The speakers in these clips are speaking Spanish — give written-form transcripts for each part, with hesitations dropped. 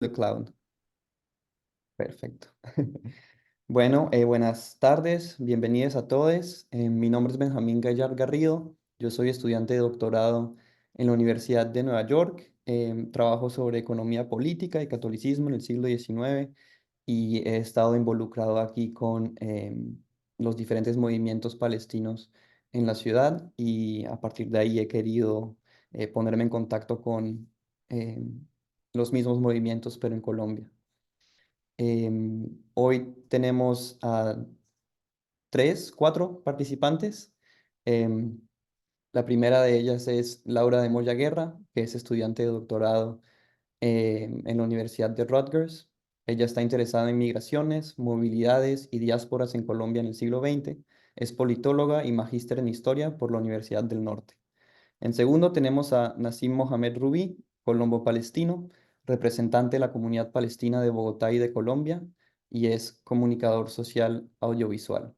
the cloud. Perfecto. Bueno, buenas tardes, bienvenidos a todos. Mi nombre es Benjamín Gallard Garrido. Yo soy estudiante de doctorado en la Universidad de Nueva York. Trabajo sobre economía política y catolicismo en el siglo XIX y he estado involucrado aquí con los diferentes movimientos palestinos en la ciudad y a partir de ahí he querido ponerme en contacto con los mismos movimientos, pero en Colombia. Hoy tenemos a cuatro participantes. Em, la primera de ellas es Laura de Moya Guerra, que es estudiante de doctorado en la Universidad de Rutgers. Ella está interesada en migraciones, movilidades y diásporas en Colombia en el siglo XX. Es politóloga y magíster en historia por la Universidad del Norte. En segundo tenemos a Nassim Mohamed Rubí, colombo-palestino, representante de la comunidad palestina de Bogotá y de Colombia, y es comunicador social audiovisual.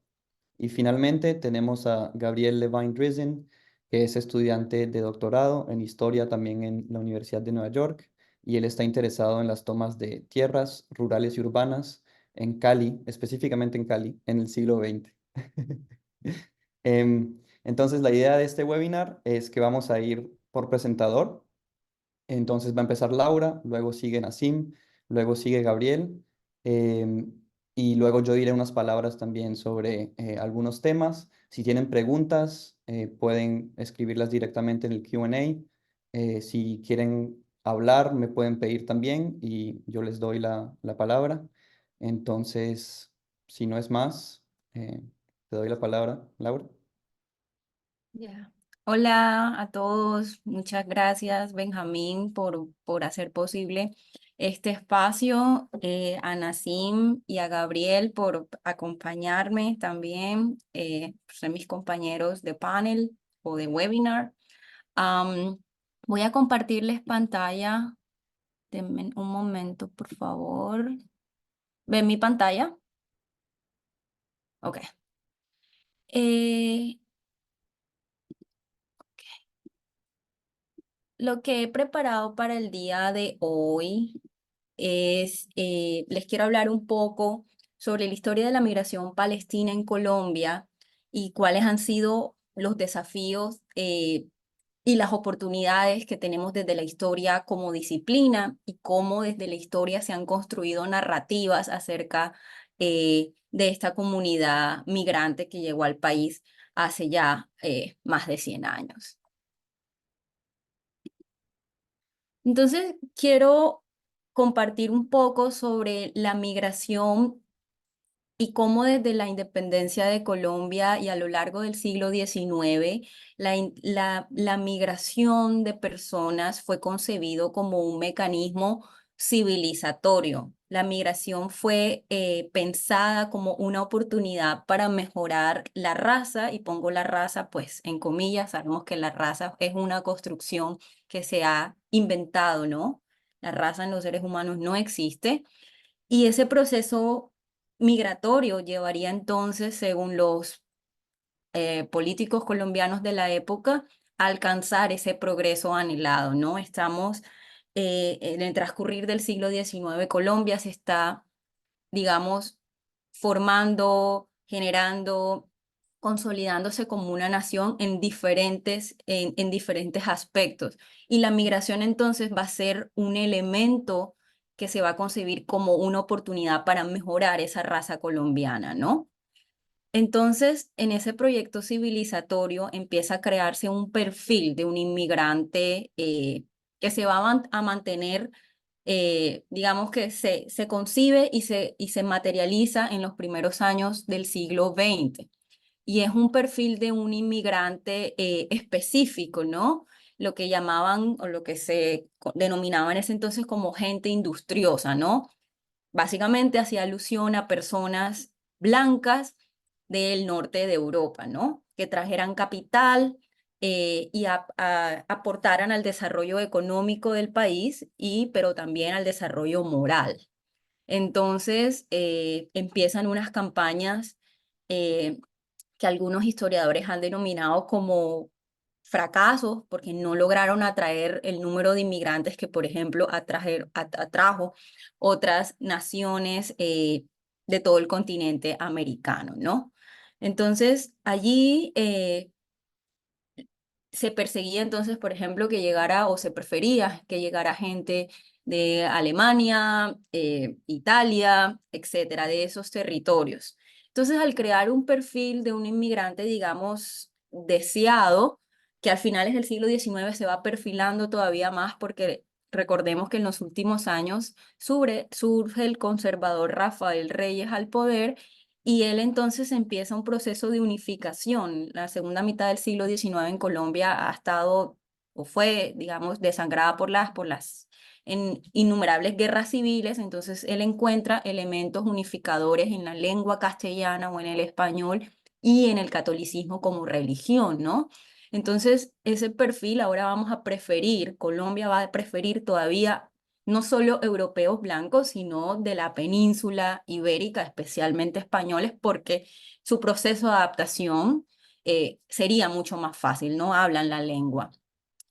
Y finalmente tenemos a Gabriel Levine Drizin, que es estudiante de doctorado en historia también en la Universidad de Nueva York, y él está interesado en las tomas de tierras rurales y urbanas en Cali, específicamente en Cali, en el siglo XX. Entonces, la idea de este webinar es que vamos a ir por presentador. Entonces va a empezar Laura, luego sigue Nassim, luego sigue Gabriel, em, y luego yo diré unas palabras también sobre algunos temas. Si tienen preguntas, pueden escribirlas directamente en el Q&A. Si quieren hablar, me pueden pedir también y yo les doy la palabra. Entonces, si no es más, te doy la palabra, Laura. Ya. Hola a todos, muchas gracias Benjamín por hacer posible este espacio, a Nassim y a Gabriel por acompañarme también, por ser mis compañeros de panel o de webinar. Am, Voy a compartirles pantalla. Denme un momento, por favor. ¿Ven mi pantalla? Ok. Eh, lo que he preparado para el día de hoy les quiero hablar un poco sobre la historia de la migración palestina en Colombia y cuáles han sido los desafíos y las oportunidades que tenemos desde la historia como disciplina y cómo desde la historia se han construido narrativas acerca de esta comunidad migrante que llegó al país hace ya más de 100 años. Entonces, quiero compartir un poco sobre la migración y cómo desde la independencia de Colombia y a lo largo del siglo XIX, la migración de personas fue concebido como un mecanismo civilizatorio. La migración fue pensada como una oportunidad para mejorar la raza, y pongo la raza pues en comillas, sabemos que la raza es una construcción que se ha inventado, ¿no? La raza en los seres humanos no existe. Y ese proceso migratorio llevaría entonces, según los políticos colombianos de la época, a alcanzar ese progreso anhelado, ¿no? Estamos en el transcurrir del siglo XIX, Colombia se está, digamos, formando, generando, consolidándose como una nación en diferentes aspectos. Y la migración entonces va a ser un elemento que se va a concebir como una oportunidad para mejorar esa raza colombiana, ¿no? Entonces, en ese proyecto civilizatorio empieza a crearse un perfil de un inmigrante que se va a mantener, digamos que se concibe y se materializa en los primeros años del siglo XX. Y es un perfil de un inmigrante específico, ¿no? Lo que llamaban o lo que se denominaba en ese entonces como gente industriosa, ¿no? Básicamente hacía alusión a personas blancas del norte de Europa, ¿no? Que trajeran capital y aportaran al desarrollo económico del país, pero también al desarrollo moral. Entonces, empiezan unas campañas eh, que algunos historiadores han denominado como fracasos porque no lograron atraer el número de inmigrantes que, por ejemplo, atrajo otras naciones de todo el continente americano, ¿no? Entonces, allí se perseguía entonces, por ejemplo, que llegara o se prefería que llegara gente de Alemania, Italia, etcétera, de esos territorios. Entonces, al crear un perfil de un inmigrante, digamos, deseado, que al finales del siglo XIX se va perfilando todavía más porque recordemos que en los últimos años surge el conservador Rafael Reyes al poder y él entonces empieza un proceso de unificación. La segunda mitad del siglo XIX en Colombia ha estado o fue, digamos, desangrada por las innumerables guerras civiles. Entonces él encuentra elementos unificadores en la lengua castellana o en el español y en el catolicismo como religión, ¿no? Entonces ese perfil ahora vamos a preferir, Colombia va a preferir todavía no solo europeos blancos, sino de la península ibérica, especialmente españoles, porque su proceso de adaptación sería mucho más fácil, no hablan la lengua.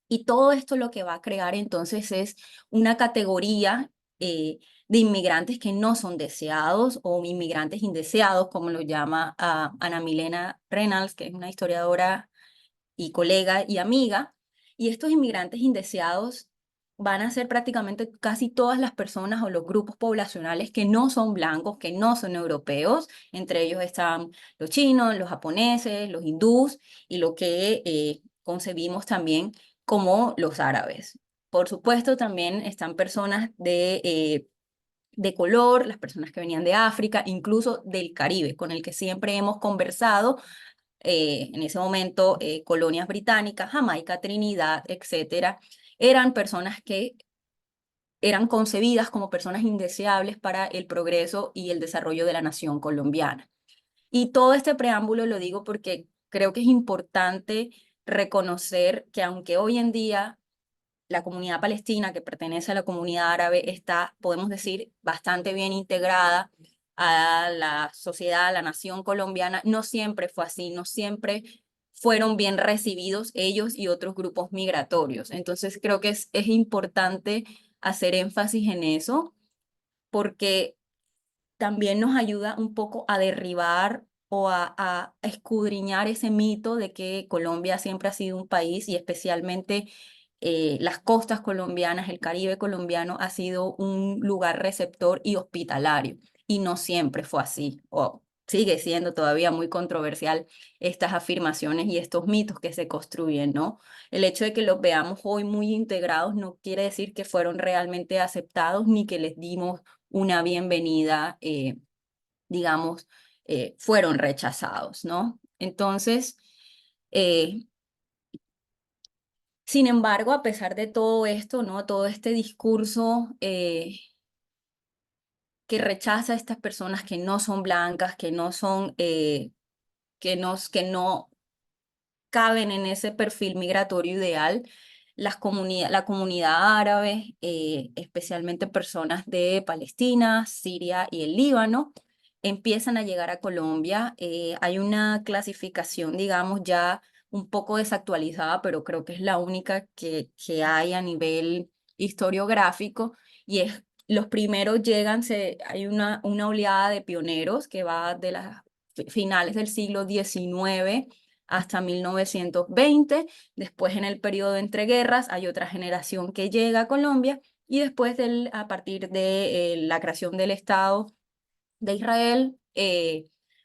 Y todo esto lo que va a crear entonces es una categoría de inmigrantes que no son deseados o inmigrantes indeseados, como lo llama Ana Milena Reynolds, que es una historiadora y colega y amiga. Y estos inmigrantes indeseados van a ser prácticamente casi todas las personas o los grupos poblacionales que no son blancos, que no son europeos. Entre ellos están los chinos, los japoneses, los hindús y lo que concebimos también como los árabes. Por supuesto, también están personas de color, las personas que venían de África, incluso del Caribe, con el que siempre hemos conversado en ese momento colonias británicas, Jamaica, Trinidad, etcétera, eran personas que eran concebidas como personas indeseables para el progreso y el desarrollo de la nación colombiana. Y todo este preámbulo lo digo porque creo que es importante reconocer que aunque hoy en día la comunidad palestina que pertenece a la comunidad árabe está, podemos decir, bastante bien integrada a la sociedad, a la nación colombiana. No siempre fue así, no siempre fueron bien recibidos ellos y otros grupos migratorios. Entonces creo que es importante hacer énfasis en eso porque también nos ayuda un poco a derribar o a escudriñar ese mito de que Colombia siempre ha sido un país y especialmente las costas colombianas, el Caribe colombiano ha sido un lugar receptor y hospitalario y no siempre fue así o sigue siendo todavía muy controversial estas afirmaciones y estos mitos que se construyen, ¿no? El hecho de que los veamos hoy muy integrados no quiere decir que fueron realmente aceptados ni que les dimos una bienvenida, digamos, fueron rechazados, ¿no? Entonces, eh, sin embargo, a pesar de todo esto, ¿no? Todo este discurso que rechaza a estas personas que no son blancas, que no son, que no caben en ese perfil migratorio ideal. La comunidad árabe, especialmente personas de Palestina, Siria y el Líbano, empiezan a llegar a Colombia. Hay una clasificación, digamos, ya un poco desactualizada, pero creo que es la única que hay a nivel historiográfico, y es los primeros llegan, hay una oleada de pioneros que va de las finales del siglo XIX hasta 1920. Después, en el periodo entre guerras, hay otra generación que llega a Colombia y después a partir de la creación del Estado de Israel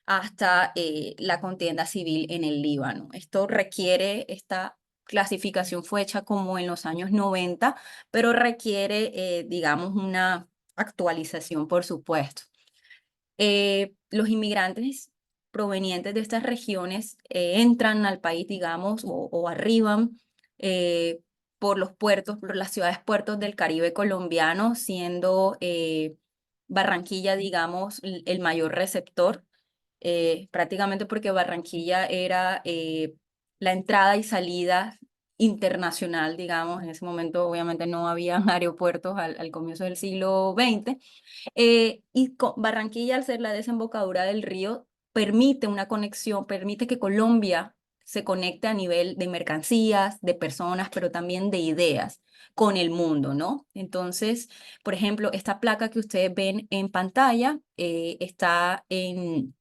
hasta la contienda civil en el Líbano. Esta clasificación fue hecha como en los años 90, pero requiere, digamos, una actualización, por supuesto. Los inmigrantes provenientes de estas regiones entran al país, digamos, o arriban eh, por los puertos, por las ciudades puertos del Caribe colombiano, siendo Barranquilla, digamos, el mayor receptor, prácticamente porque Barranquilla era la entrada y salida internacional, digamos. En ese momento obviamente no había aeropuertos al comienzo del siglo XX. Barranquilla, al ser la desembocadura del río, permite una conexión, permite que Colombia se conecte a nivel de mercancías, de personas, pero también de ideas con el mundo, ¿no? Entonces, por ejemplo, esta placa que ustedes ven en pantalla está en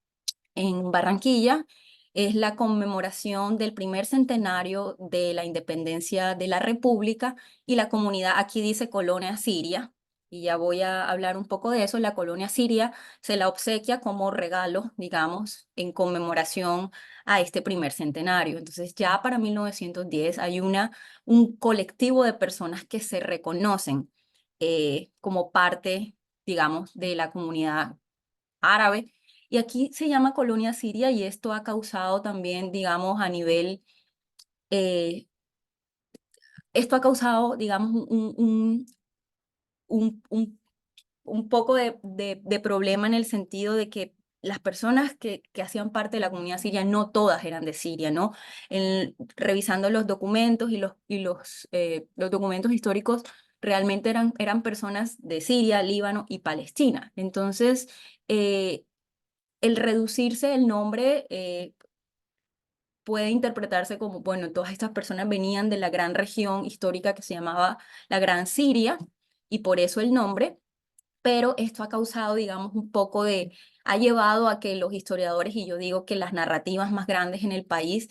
Barranquilla. Es la conmemoración del primer centenario de la independencia de la República y la comunidad, aquí dice Colonia Siria, y ya voy a hablar un poco de eso. La Colonia Siria se la obsequia como regalo, digamos, en conmemoración a este primer centenario. Entonces ya para 1910 hay un colectivo de personas que se reconocen como parte, digamos, de la comunidad árabe. Y aquí se llama colonia siria y esto ha causado también, digamos, a nivel, eh, esto ha causado, digamos, un, un, un poco de problema en el sentido de que las personas que hacían parte de la comunidad siria, no todas eran de Siria, ¿no? Revisando los documentos los documentos históricos, realmente eran personas de Siria, Líbano y Palestina. Entonces, el reducirse el nombre puede interpretarse como, bueno, todas estas personas venían de la gran región histórica que se llamaba la Gran Siria, y por eso el nombre, pero esto ha causado, digamos, ha llevado a que los historiadores, y yo digo que las narrativas más grandes en el país,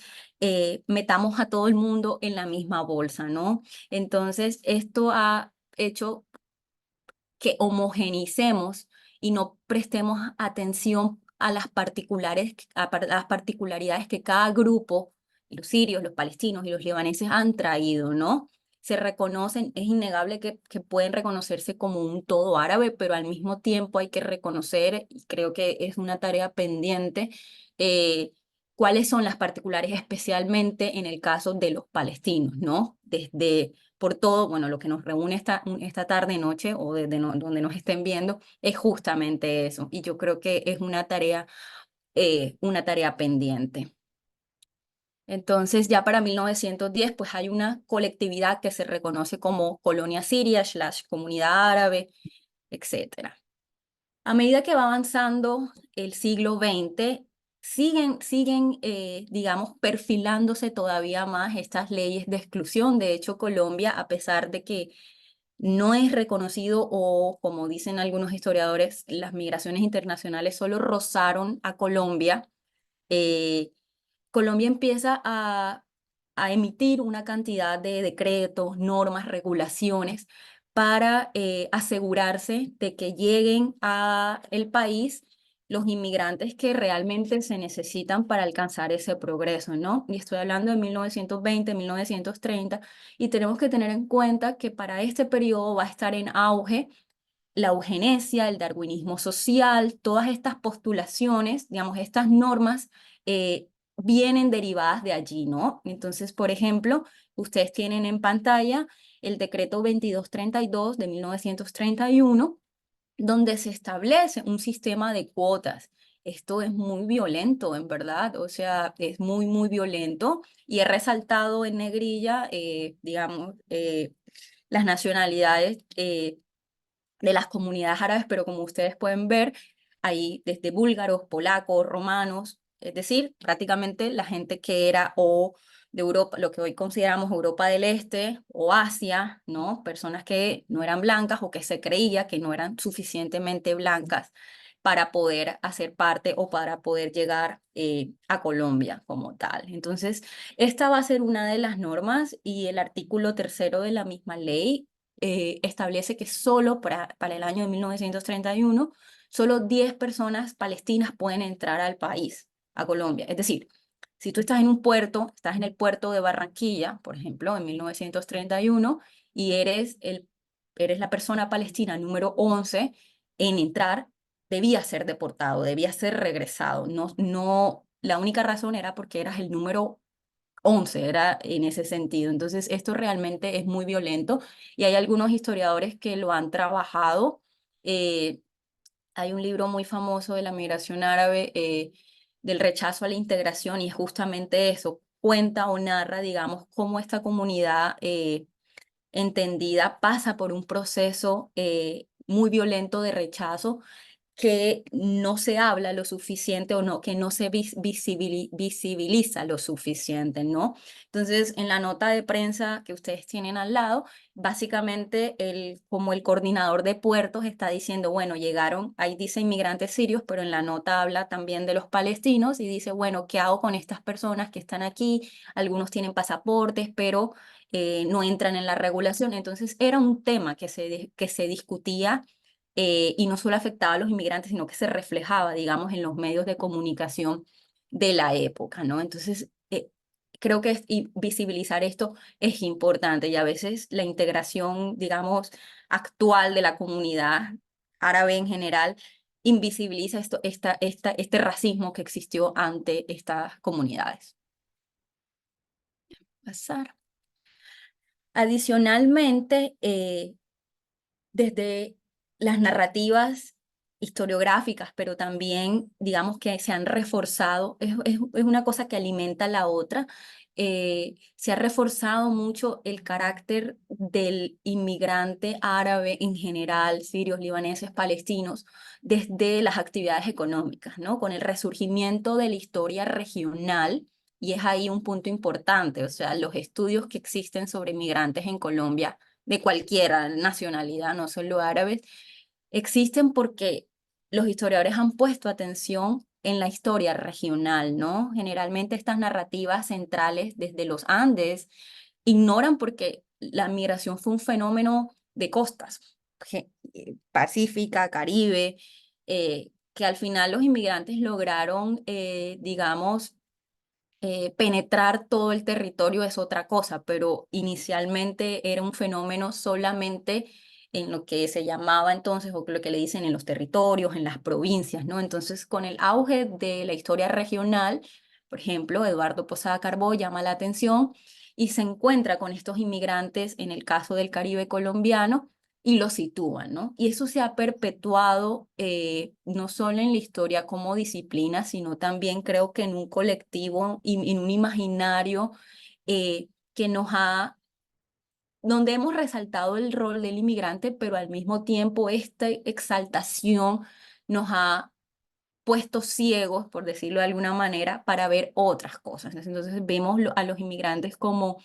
metamos a todo el mundo en la misma bolsa, ¿no? Entonces, esto ha hecho que homogeneicemos y no prestemos atención a las particularidades que cada grupo, los sirios, los palestinos y los libaneses han traído, ¿no? Se reconocen, es innegable que pueden reconocerse como un todo árabe, pero al mismo tiempo hay que reconocer, y creo que es una tarea pendiente, eh, cuáles son las particulares, especialmente en el caso de los palestinos, ¿no? Desde por todo, bueno, lo que nos reúne esta tarde, noche, o desde donde nos estén viendo, es justamente eso. Y yo creo que es una tarea pendiente. Entonces, ya para 1910, pues hay una colectividad que se reconoce como Colonia Siria, Comunidad Árabe, etcétera. A medida que va avanzando el siglo XX, digamos, perfilándose todavía más estas leyes de exclusión. De hecho, Colombia, a pesar de que no es reconocido o, como dicen algunos historiadores, las migraciones internacionales solo rozaron a Colombia, eh, Colombia empieza a emitir una cantidad de decretos, normas, regulaciones para asegurarse de que lleguen a el país los inmigrantes que realmente se necesitan para alcanzar ese progreso, ¿no? Y estoy hablando de 1920, 1930, y tenemos que tener en cuenta que para este periodo va a estar en auge la eugenesia, el darwinismo social, todas estas postulaciones, digamos, estas normas vienen derivadas de allí, ¿no? Entonces, por ejemplo, ustedes tienen en pantalla el decreto 2232 de 1931, donde se establece un sistema de cuotas. Esto es muy violento, en verdad, o sea, es muy, muy violento, y he resaltado en negrilla, digamos, las nacionalidades de las comunidades árabes, pero como ustedes pueden ver, hay desde búlgaros, polacos, romanos, es decir, prácticamente la gente que era o de Europa, lo que hoy consideramos Europa del Este o Asia, ¿no? Personas que no eran blancas o que se creía que no eran suficientemente blancas para poder hacer parte o para poder llegar a Colombia como tal. Entonces, esta va a ser una de las normas, y el artículo tercero de la misma ley establece que solo para el año de 1931, solo 10 personas palestinas pueden entrar al país, a Colombia. Es decir, si tú estás en un puerto, estás en el puerto de Barranquilla, por ejemplo, en 1931, y eres la persona palestina número 11 en entrar, debías ser deportado, debías ser regresado. No, no, la única razón era porque eras el número 11, era en ese sentido. Entonces, esto realmente es muy violento, y hay algunos historiadores que lo han trabajado. Eh, Hay un libro muy famoso de la migración árabe, del rechazo a la integración, y es justamente eso, cuenta o narra, digamos, cómo esta comunidad entendida pasa por un proceso muy violento de rechazo, que no se habla lo suficiente o no, que no se visibiliza lo suficiente, ¿no? Entonces, en la nota de prensa que ustedes tienen al lado, básicamente como el coordinador de puertos está diciendo, bueno, llegaron, ahí dice inmigrantes sirios, pero en la nota habla también de los palestinos y dice, bueno, ¿qué hago con estas personas que están aquí? Algunos tienen pasaportes, pero no entran en la regulación. Entonces, era un tema que se discutía y no solo afectaba a los inmigrantes, sino que se reflejaba, digamos, en los medios de comunicación de la época, ¿no? Entonces, creo que y visibilizar esto es importante y a veces la integración, digamos, actual de la comunidad árabe en general invisibiliza este racismo que existió ante estas comunidades. Pasar. Adicionalmente, desde las narrativas historiográficas, pero también, digamos, que se han reforzado, es una cosa que alimenta la otra. Se ha reforzado mucho el carácter del inmigrante árabe en general, sirios, libaneses, palestinos, desde las actividades económicas, ¿no? Con el resurgimiento de la historia regional. Y es ahí un punto importante, o sea, los estudios que existen sobre inmigrantes en Colombia de cualquier nacionalidad, no solo árabes, existen porque los historiadores han puesto atención en la historia regional, ¿no? Generalmente estas narrativas centrales desde los Andes ignoran porque la migración fue un fenómeno de costas, Pacífica, Caribe, que al final los inmigrantes lograron, digamos, penetrar todo el territorio es otra cosa, pero inicialmente era un fenómeno solamente en lo que se llamaba entonces, o lo que le dicen en los territorios, en las provincias, ¿no? Entonces, con el auge de la historia regional, por ejemplo, Eduardo Posada Carbó llama la atención y se encuentra con estos inmigrantes en el caso del Caribe colombiano y lo sitúan, ¿no? Y eso se ha perpetuado no solo en la historia como disciplina, sino también creo que en un colectivo y en un imaginario que donde hemos resaltado el rol del inmigrante, pero al mismo tiempo esta exaltación nos ha puestos ciegos, por decirlo de alguna manera, para ver otras cosas. Entonces vemos a los inmigrantes como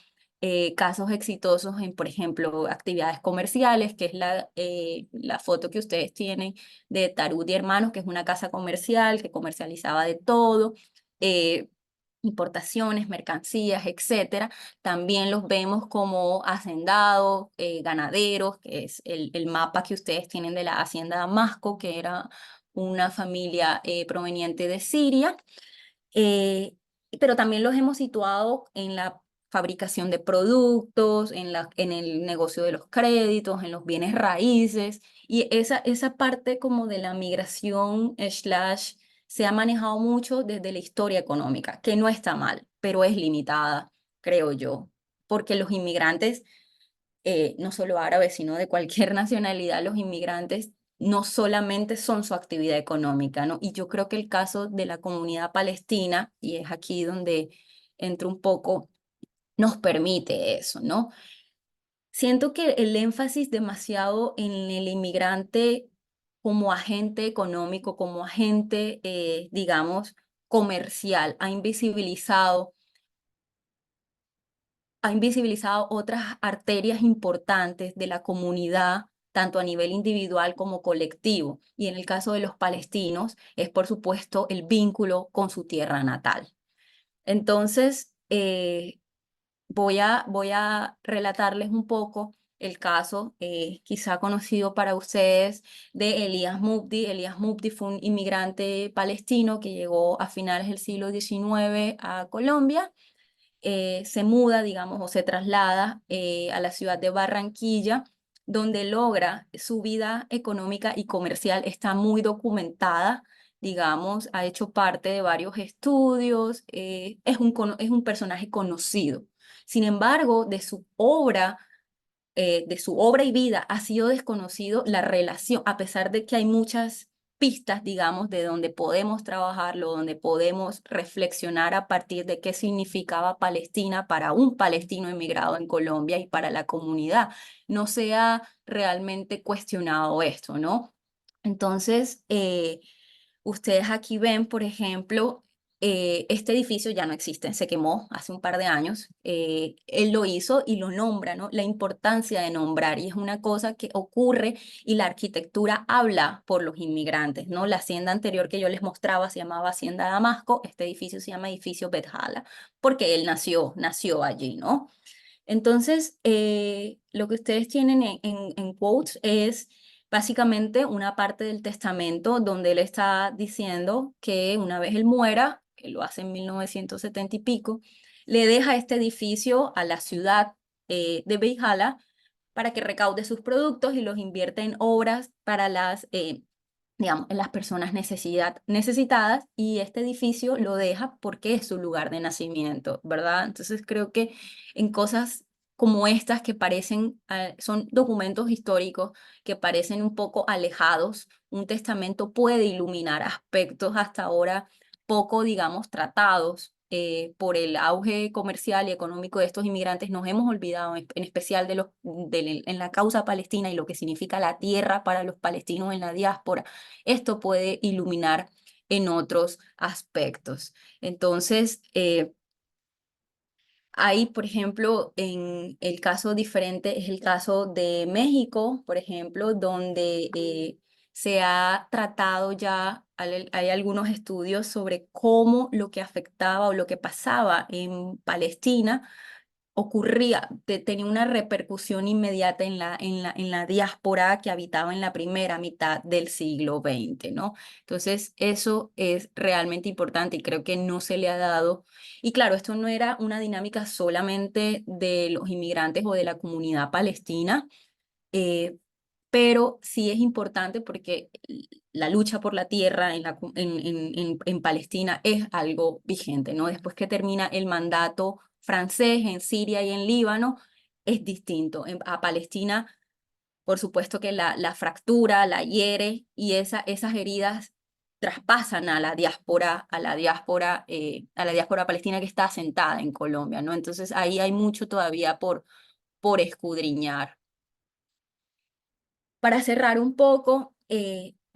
casos exitosos en, por ejemplo, actividades comerciales, que es la foto que ustedes tienen de Tarut y Hermanos, que es una casa comercial que comercializaba de todo. eh, Importaciones, mercancías, etcétera. También los vemos como hacendados, ganaderos, que es el mapa que ustedes tienen de la hacienda Damasco, que era una familia proveniente de Siria, eh, pero también los hemos situado en la fabricación de productos, en el negocio de los créditos, en los bienes raíces, y esa parte como de la migración slash se ha manejado mucho desde la historia económica, que no está mal, pero es limitada, creo yo, porque los inmigrantes no solo árabes, sino de cualquier nacionalidad, los inmigrantes no solamente son su actividad económica, ¿no? Y yo creo que el caso de la comunidad palestina, y es aquí donde entro un poco, nos permite eso, ¿no? Siento que el énfasis demasiado en el inmigrante como agente económico, como agente, digamos, comercial, ha invisibilizado otras arterias importantes de la comunidad, tanto a nivel individual como colectivo. Y en el caso de los palestinos es, por supuesto, el vínculo con su tierra natal. Entonces, voy a relatarles un poco el caso, quizá conocido para ustedes, de Elías Mubdi. Elías Mubdi fue un inmigrante palestino que llegó a finales del siglo XIX a Colombia, se muda, digamos, o se traslada a la ciudad de Barranquilla, donde logra su vida económica y comercial, está muy documentada, digamos, ha hecho parte de varios estudios, es un personaje conocido. Sin embargo, de su obra y vida ha sido desconocido la relación, a pesar de que hay muchas pistas, digamos, de donde podemos trabajarlo, donde podemos reflexionar a partir de qué significaba Palestina para un palestino emigrado en Colombia y para la comunidad. No se ha realmente cuestionado esto, ¿no? Entonces, ustedes aquí ven, por ejemplo, este edificio ya no existe, se quemó hace un par de años. Él lo hizo y lo nombra, ¿no? La importancia de nombrar, y es una cosa que ocurre y la arquitectura habla por los inmigrantes, ¿no? La hacienda anterior que yo les mostraba se llamaba Hacienda Damasco, este edificio se llama edificio Bethala, porque él nació allí, ¿no? Entonces, lo que ustedes tienen en quotes es básicamente una parte del testamento donde él está diciendo que una vez él muera, que lo hace en 1970 y pico, le deja este edificio a la ciudad de Beijala para que recaude sus productos y los invierta en obras para digamos, en las personas necesitadas, y este edificio lo deja porque es su lugar de nacimiento, ¿verdad? Entonces creo que en cosas como estas que parecen, son documentos históricos que parecen un poco alejados, un testamento puede iluminar aspectos hasta ahora poco, digamos, tratados. Por el auge comercial y económico de estos inmigrantes, nos hemos olvidado en especial en la causa palestina y lo que significa la tierra para los palestinos en la diáspora. Esto puede iluminar en otros aspectos. Entonces, hay, por ejemplo, en el caso diferente es el caso de México, por ejemplo, donde se ha tratado ya, hay algunos estudios sobre cómo lo que afectaba o lo que pasaba en Palestina ocurría, tenía una repercusión inmediata en la diáspora que habitaba en la primera mitad del siglo XX, ¿no? Entonces, eso es realmente importante y creo que no se le ha dado. Y claro, esto no era una dinámica solamente de los inmigrantes o de la comunidad palestina, eh, pero sí es importante porque la lucha por la tierra en Palestina es algo vigente, ¿no? Después que termina el mandato francés en Siria y en Líbano, es distinto. A Palestina, por supuesto que la fractura, la hiere, y esas heridas traspasan a la diáspora palestina que está asentada en Colombia, ¿no? Entonces ahí hay mucho todavía por escudriñar. Para cerrar un poco,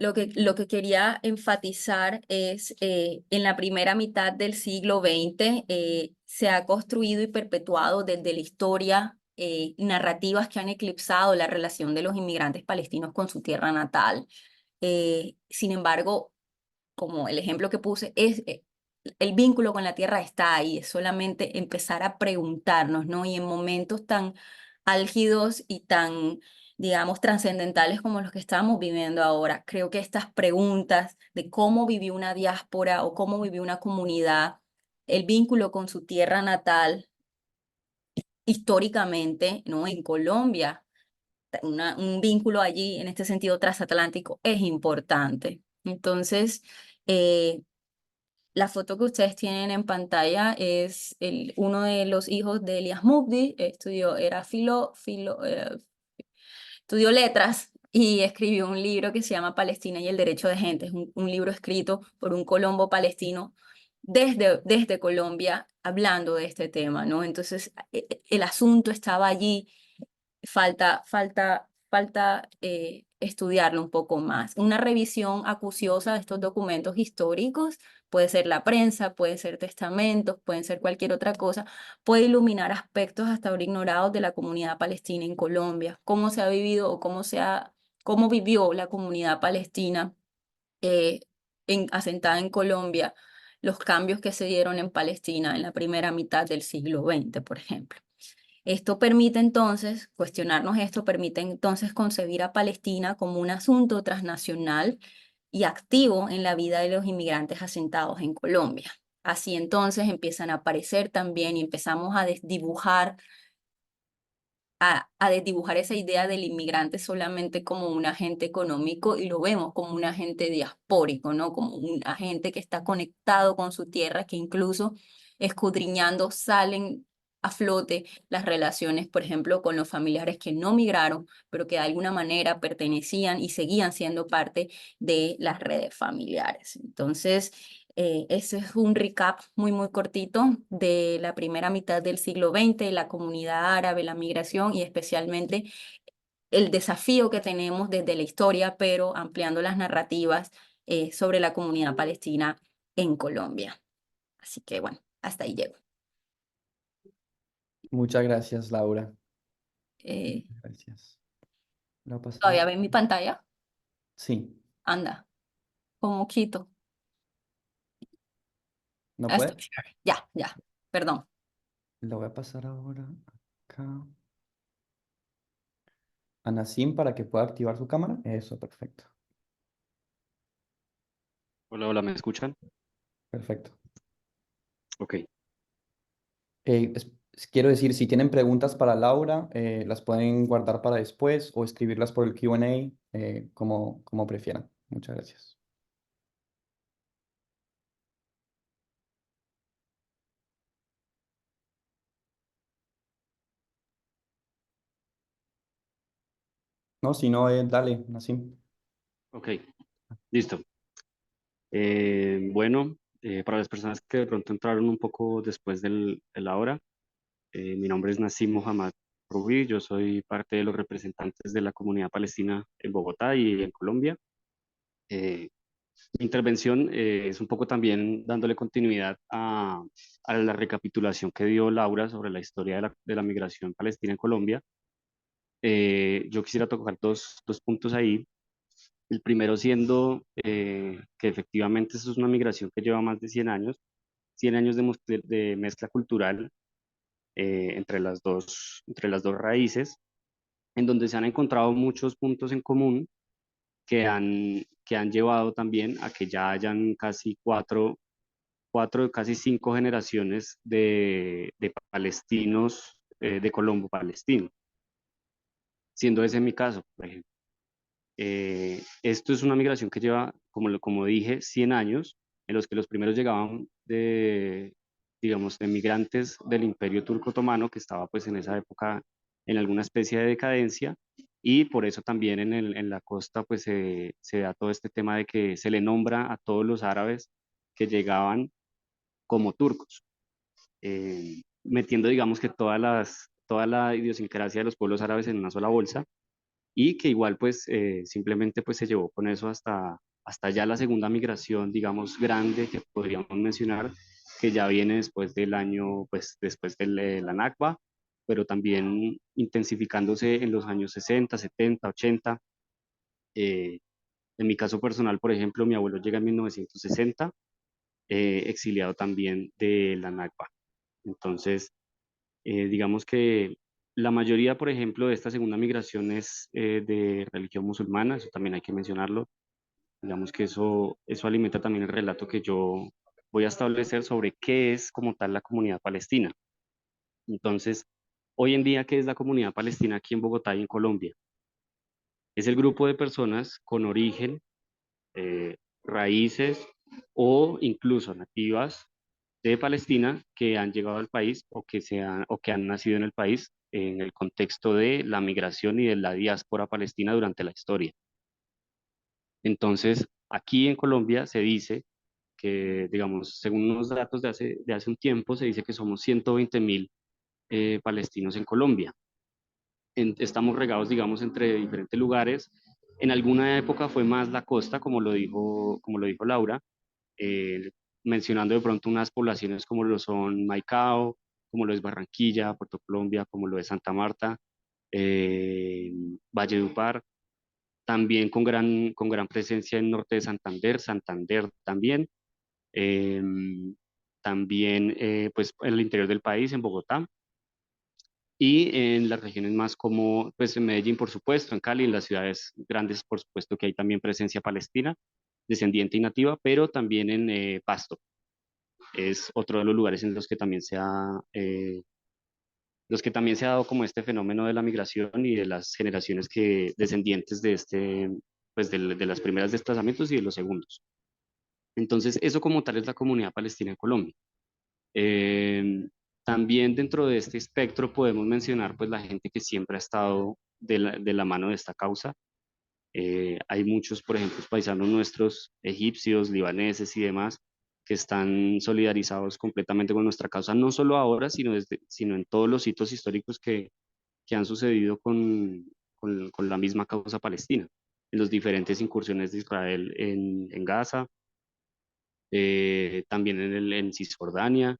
lo que quería enfatizar es, en la primera mitad del siglo XX, se ha construido y perpetuado desde la historia narrativas que han eclipsado la relación de los inmigrantes palestinos con su tierra natal. Sin embargo, como el ejemplo que puse, el vínculo con la tierra está ahí, es solamente empezar a preguntarnos, ¿no? Y en momentos tan álgidos y tan, digamos, trascendentales como los que estamos viviendo ahora, creo que estas preguntas de cómo vivió una diáspora o cómo vivió una comunidad, el vínculo con su tierra natal históricamente, ¿no? En Colombia, un vínculo allí en este sentido transatlántico es importante. Entonces, eh, la foto que ustedes tienen en pantalla es uno de los hijos de Elias Mugdi, era estudió letras y escribió un libro que se llama Palestina y el derecho de gente. Es un libro escrito por un colombo palestino desde Colombia hablando de este tema, ¿no? Entonces, el asunto estaba allí, falta estudiarlo un poco más. Una revisión acuciosa de estos documentos históricos, puede ser la prensa, puede ser testamentos, pueden ser cualquier otra cosa, puede iluminar aspectos hasta ahora ignorados de la comunidad palestina en Colombia, cómo se ha vivido o cómo vivió la comunidad palestina eh, asentada en Colombia, los cambios que se dieron en Palestina en la primera mitad del siglo XX, por ejemplo. Esto permite entonces, cuestionarnos esto, permite entonces concebir a Palestina como un asunto transnacional y activo en la vida de los inmigrantes asentados en Colombia. Así entonces empiezan a aparecer también y empezamos a desdibujar a desdibujar esa idea del inmigrante solamente como un agente económico, y lo vemos como un agente diaspórico, ¿no? Como un agente que está conectado con su tierra, que incluso escudriñando salen a flote las relaciones, por ejemplo, con los familiares que no migraron, pero que de alguna manera pertenecían y seguían siendo parte de las redes familiares. Entonces, ese es un recap muy cortito de la primera mitad del siglo XX, la comunidad árabe, la migración y especialmente el desafío que tenemos desde la historia, pero ampliando las narrativas sobre la comunidad palestina en Colombia. Así que bueno, hasta ahí llego. Muchas gracias, Laura. Eh, Gracias. ¿Lo pasó? ¿Todavía ven mi pantalla? Sí. Anda, como quito. ¿No Hasta- puede? Ya, ya, perdón. Lo voy a pasar ahora acá a Nassim para que pueda activar su cámara. Eso, perfecto. Hola, hola, ¿me escuchan? Perfecto. Ok, Quiero decir, si tienen preguntas para Laura, las pueden guardar para después o escribirlas por el Q&A, como prefieran. Muchas gracias. No, si no, dale, Nassim. ok, listo. Bueno, para las personas que de pronto entraron un poco después de la hora, mi nombre es Nassim Mohammad Rubí, yo soy parte de los representantes de la comunidad palestina en Bogotá y en Colombia. Eh, Mi intervención es un poco también dándole continuidad a la recapitulación que dio Laura sobre la historia de la migración palestina en Colombia. Yo quisiera tocar dos puntos ahí. El primero siendo que efectivamente eso es una migración que lleva más de 100 años, 100 años de mezcla cultural entre las dos raíces, en donde se han encontrado muchos puntos en común que han llevado también a que ya hayan casi casi cinco generaciones de palestinos, de Colombo palestino, siendo ese mi caso, por ejemplo. Esto es una migración que lleva, como dije, 100 años, en los que los primeros llegaban digamos, de migrantes del Imperio Turco Otomano, que estaba pues en esa época en alguna especie de decadencia, y por eso también en la costa pues se da todo este tema de que se le nombra a todos los árabes que llegaban como turcos, metiendo digamos que toda la idiosincrasia de los pueblos árabes en una sola bolsa y que igual pues simplemente pues se llevó con eso hasta ya la segunda migración, digamos, grande que podríamos mencionar, que ya viene después del año, pues después de la Nakba, pero también intensificándose en los años 60, 70, 80. Eh, en mi caso personal, por ejemplo, mi abuelo llega en 1960, exiliado también de la Nakba. Entonces, digamos que la mayoría, por ejemplo, de esta segunda migración es de religión musulmana, eso también hay que mencionarlo. Digamos que eso alimenta también el relato que yo voy a establecer sobre qué es como tal la comunidad palestina. Entonces, hoy en día, ¿qué es la comunidad palestina aquí en Bogotá y en Colombia? Es el grupo de personas con origen, raíces o incluso nativas de Palestina que han llegado al país o que han nacido en el país en el contexto de la migración y de la diáspora palestina durante la historia. Entonces, aquí en Colombia se dice que, digamos, según unos datos de hace un tiempo, se dice que somos 120.000 palestinos en Colombia. Estamos regados, digamos, entre diferentes lugares. En alguna época fue más la costa, como lo dijo Laura, eh, mencionando de pronto unas poblaciones como lo son Maicao, como lo es Barranquilla, Puerto Colombia, como lo es Santa Marta, eh, Valledupar, también con gran presencia en norte de Santander, Santander también, eh, también pues en el interior del país, en Bogotá, y en las regiones más como pues en Medellín, por supuesto, en Cali, en las ciudades grandes, por supuesto que hay también presencia palestina, descendiente y nativa, pero también en Pasto es otro de los lugares en los que también se ha dado como este fenómeno de la migración y de las generaciones que descendientes de pues de las primeras desplazamientos y de los segundos. Entonces, eso como tal es la comunidad palestina en Colombia. Eh, También dentro de este espectro podemos mencionar pues la gente que siempre ha estado de la mano de esta causa. Hay muchos, por ejemplo, paisanos nuestros, egipcios, libaneses y demás, que están solidarizados completamente con nuestra causa, no solo ahora, sino en todos los hitos históricos que han sucedido con la misma causa palestina, en las diferentes incursiones de Israel en Gaza, también en Cisjordania.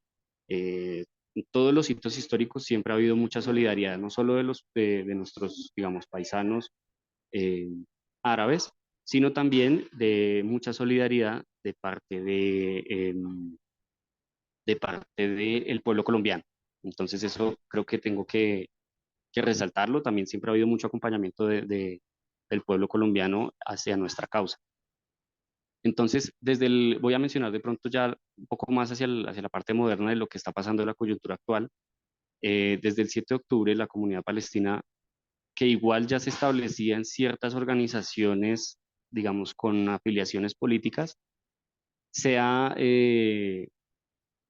En todos los hitos históricos siempre ha habido mucha solidaridad, no solo de nuestros, digamos, paisanos eh, árabes, sino también de mucha solidaridad de parte del pueblo colombiano. Entonces eso creo que tengo que resaltarlo. También siempre ha habido mucho acompañamiento del pueblo colombiano hacia nuestra causa. Entonces, voy a mencionar de pronto ya un poco más hacia la parte moderna de lo que está pasando en la coyuntura actual. Desde el 7 de octubre, la comunidad palestina, que igual ya se establecía en ciertas organizaciones, digamos, con afiliaciones políticas, se ha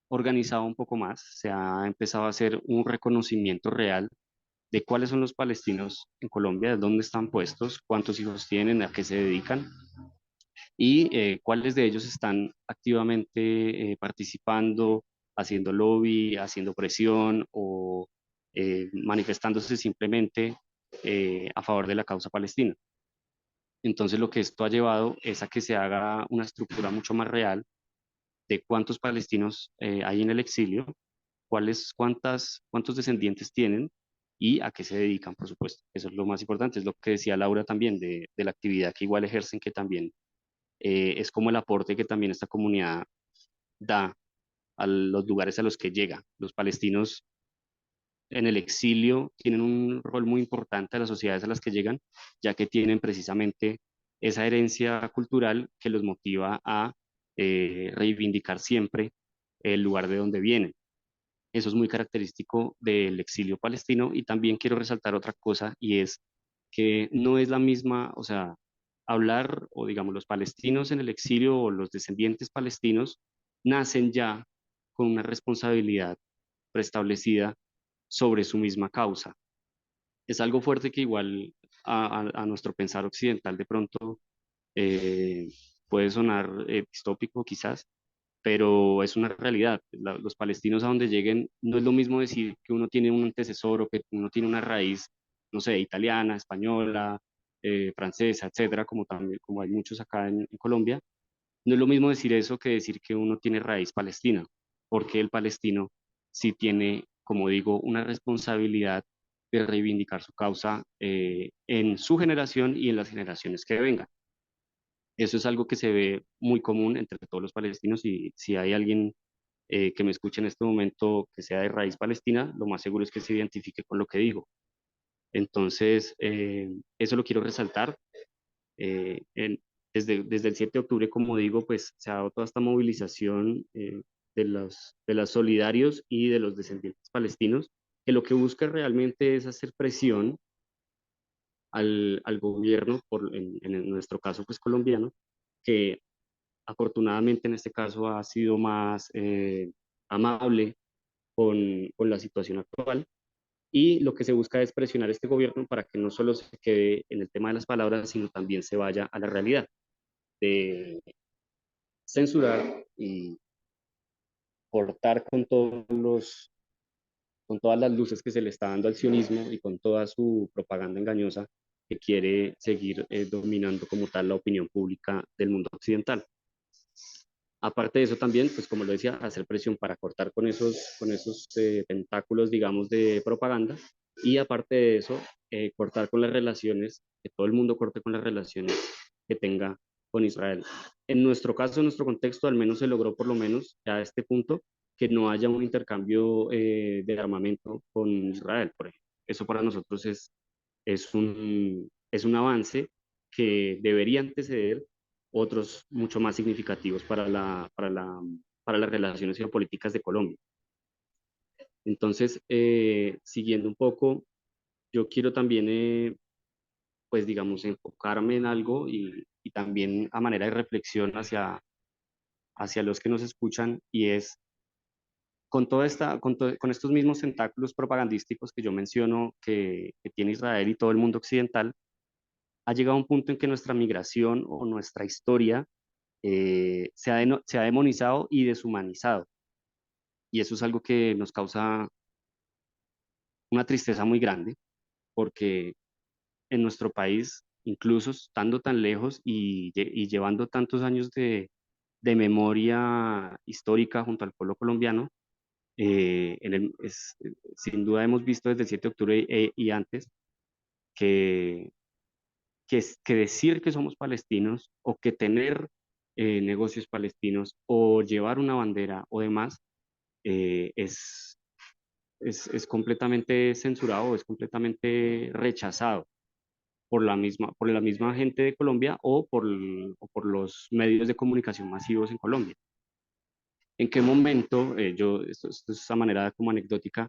organizado un poco más, se ha empezado a hacer un reconocimiento real de cuáles son los palestinos en Colombia, de dónde están puestos, cuántos hijos tienen, a qué se dedican y cuáles de ellos están activamente participando, haciendo lobby, haciendo presión o manifestándose simplemente a favor de la causa palestina. Entonces lo que esto ha llevado es a que se haga una estructura mucho más real de cuántos palestinos hay en el exilio, cuántos descendientes tienen y a qué se dedican, por supuesto. Eso es lo más importante, es lo que decía Laura también de la actividad que igual ejercen, que también es como el aporte que también esta comunidad da a los lugares a los que llega. Los palestinos en el exilio tienen un rol muy importante a las sociedades a las que llegan, ya que tienen precisamente esa herencia cultural que los motiva a reivindicar siempre el lugar de donde vienen. Eso es muy característico del exilio palestino y también quiero resaltar otra cosa y es que no es la misma, o sea, hablar o digamos los palestinos en el exilio o los descendientes palestinos nacen ya con una responsabilidad preestablecida sobre su misma causa. Es algo fuerte que igual a nuestro pensar occidental de pronto eh, puede sonar distópico quizás, pero es una realidad. Los palestinos a donde lleguen, no es lo mismo decir que uno tiene un antecesor o que uno tiene una raíz, no sé, italiana, española, francesa, etcétera, como también, como hay muchos acá en Colombia. No es lo mismo decir eso que decir que uno tiene raíz palestina, porque el palestino sí tiene, como digo, una responsabilidad de reivindicar su causa en su generación y en las generaciones que vengan. Eso es algo que se ve muy común entre todos los palestinos y si hay alguien que me escuche en este momento que sea de raíz palestina, lo más seguro es que se identifique con lo que digo. Entonces, eso lo quiero resaltar. Eh, en- desde el 7 de octubre, como digo, pues se ha dado toda esta movilización de los solidarios y de los descendientes palestinos, que lo que busca realmente es hacer presión al gobierno, en nuestro caso, pues colombiano, que afortunadamente en este caso ha sido más amable con la situación actual. Y lo que se busca es presionar a este gobierno para que no solo se quede en el tema de las palabras, sino también se vaya a la realidad de censurar y cortar con todas las luces que se le está dando al sionismo y con toda su propaganda engañosa que quiere seguir dominando como tal la opinión pública del mundo occidental. Aparte de eso también, pues como lo decía, hacer presión para cortar con esos tentáculos, digamos, de propaganda. Y aparte de eso, cortar con las relaciones, que todo el mundo corte con las relaciones que tenga con Israel. En nuestro caso, en nuestro contexto, al menos se logró por lo menos ya a este punto que no haya un intercambio de armamento con Israel, por ejemplo. Eso para nosotros es un avance que debería anteceder otros mucho más significativos para las relaciones geopolíticas de Colombia. Entonces, siguiendo un poco, yo quiero también, pues digamos, enfocarme en algo y también a manera de reflexión hacia los que nos escuchan y es con estos mismos tentáculos propagandísticos que yo menciono que tiene Israel y todo el mundo occidental, ha llegado un punto en que nuestra migración o nuestra historia se ha demonizado y deshumanizado. Y eso es algo que nos causa una tristeza muy grande, porque en nuestro país, incluso estando tan lejos y llevando tantos años de memoria histórica junto al pueblo colombiano, sin duda hemos visto desde el 7 de octubre y antes que, que decir que somos palestinos o que tener negocios palestinos o llevar una bandera o demás eh, es, es completamente censurado, es completamente rechazado por la misma gente de Colombia o por los medios de comunicación masivos en Colombia. ¿En qué momento, esto es a manera como anecdótica,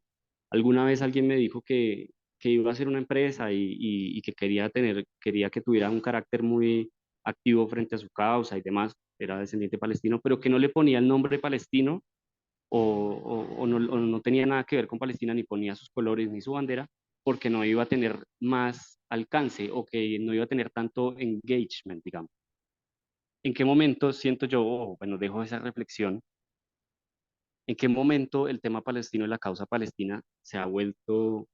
alguna vez alguien me dijo que iba a hacer una empresa y que quería que tuviera un carácter muy activo frente a su causa y demás, era descendiente palestino, pero que no le ponía el nombre palestino o no tenía nada que ver con Palestina, ni ponía sus colores ni su bandera, porque no iba a tener más alcance o que no iba a tener tanto engagement, digamos. ¿En qué momento siento yo, bueno, dejo esa reflexión, en qué momento el tema palestino y la causa palestina se ha vuelto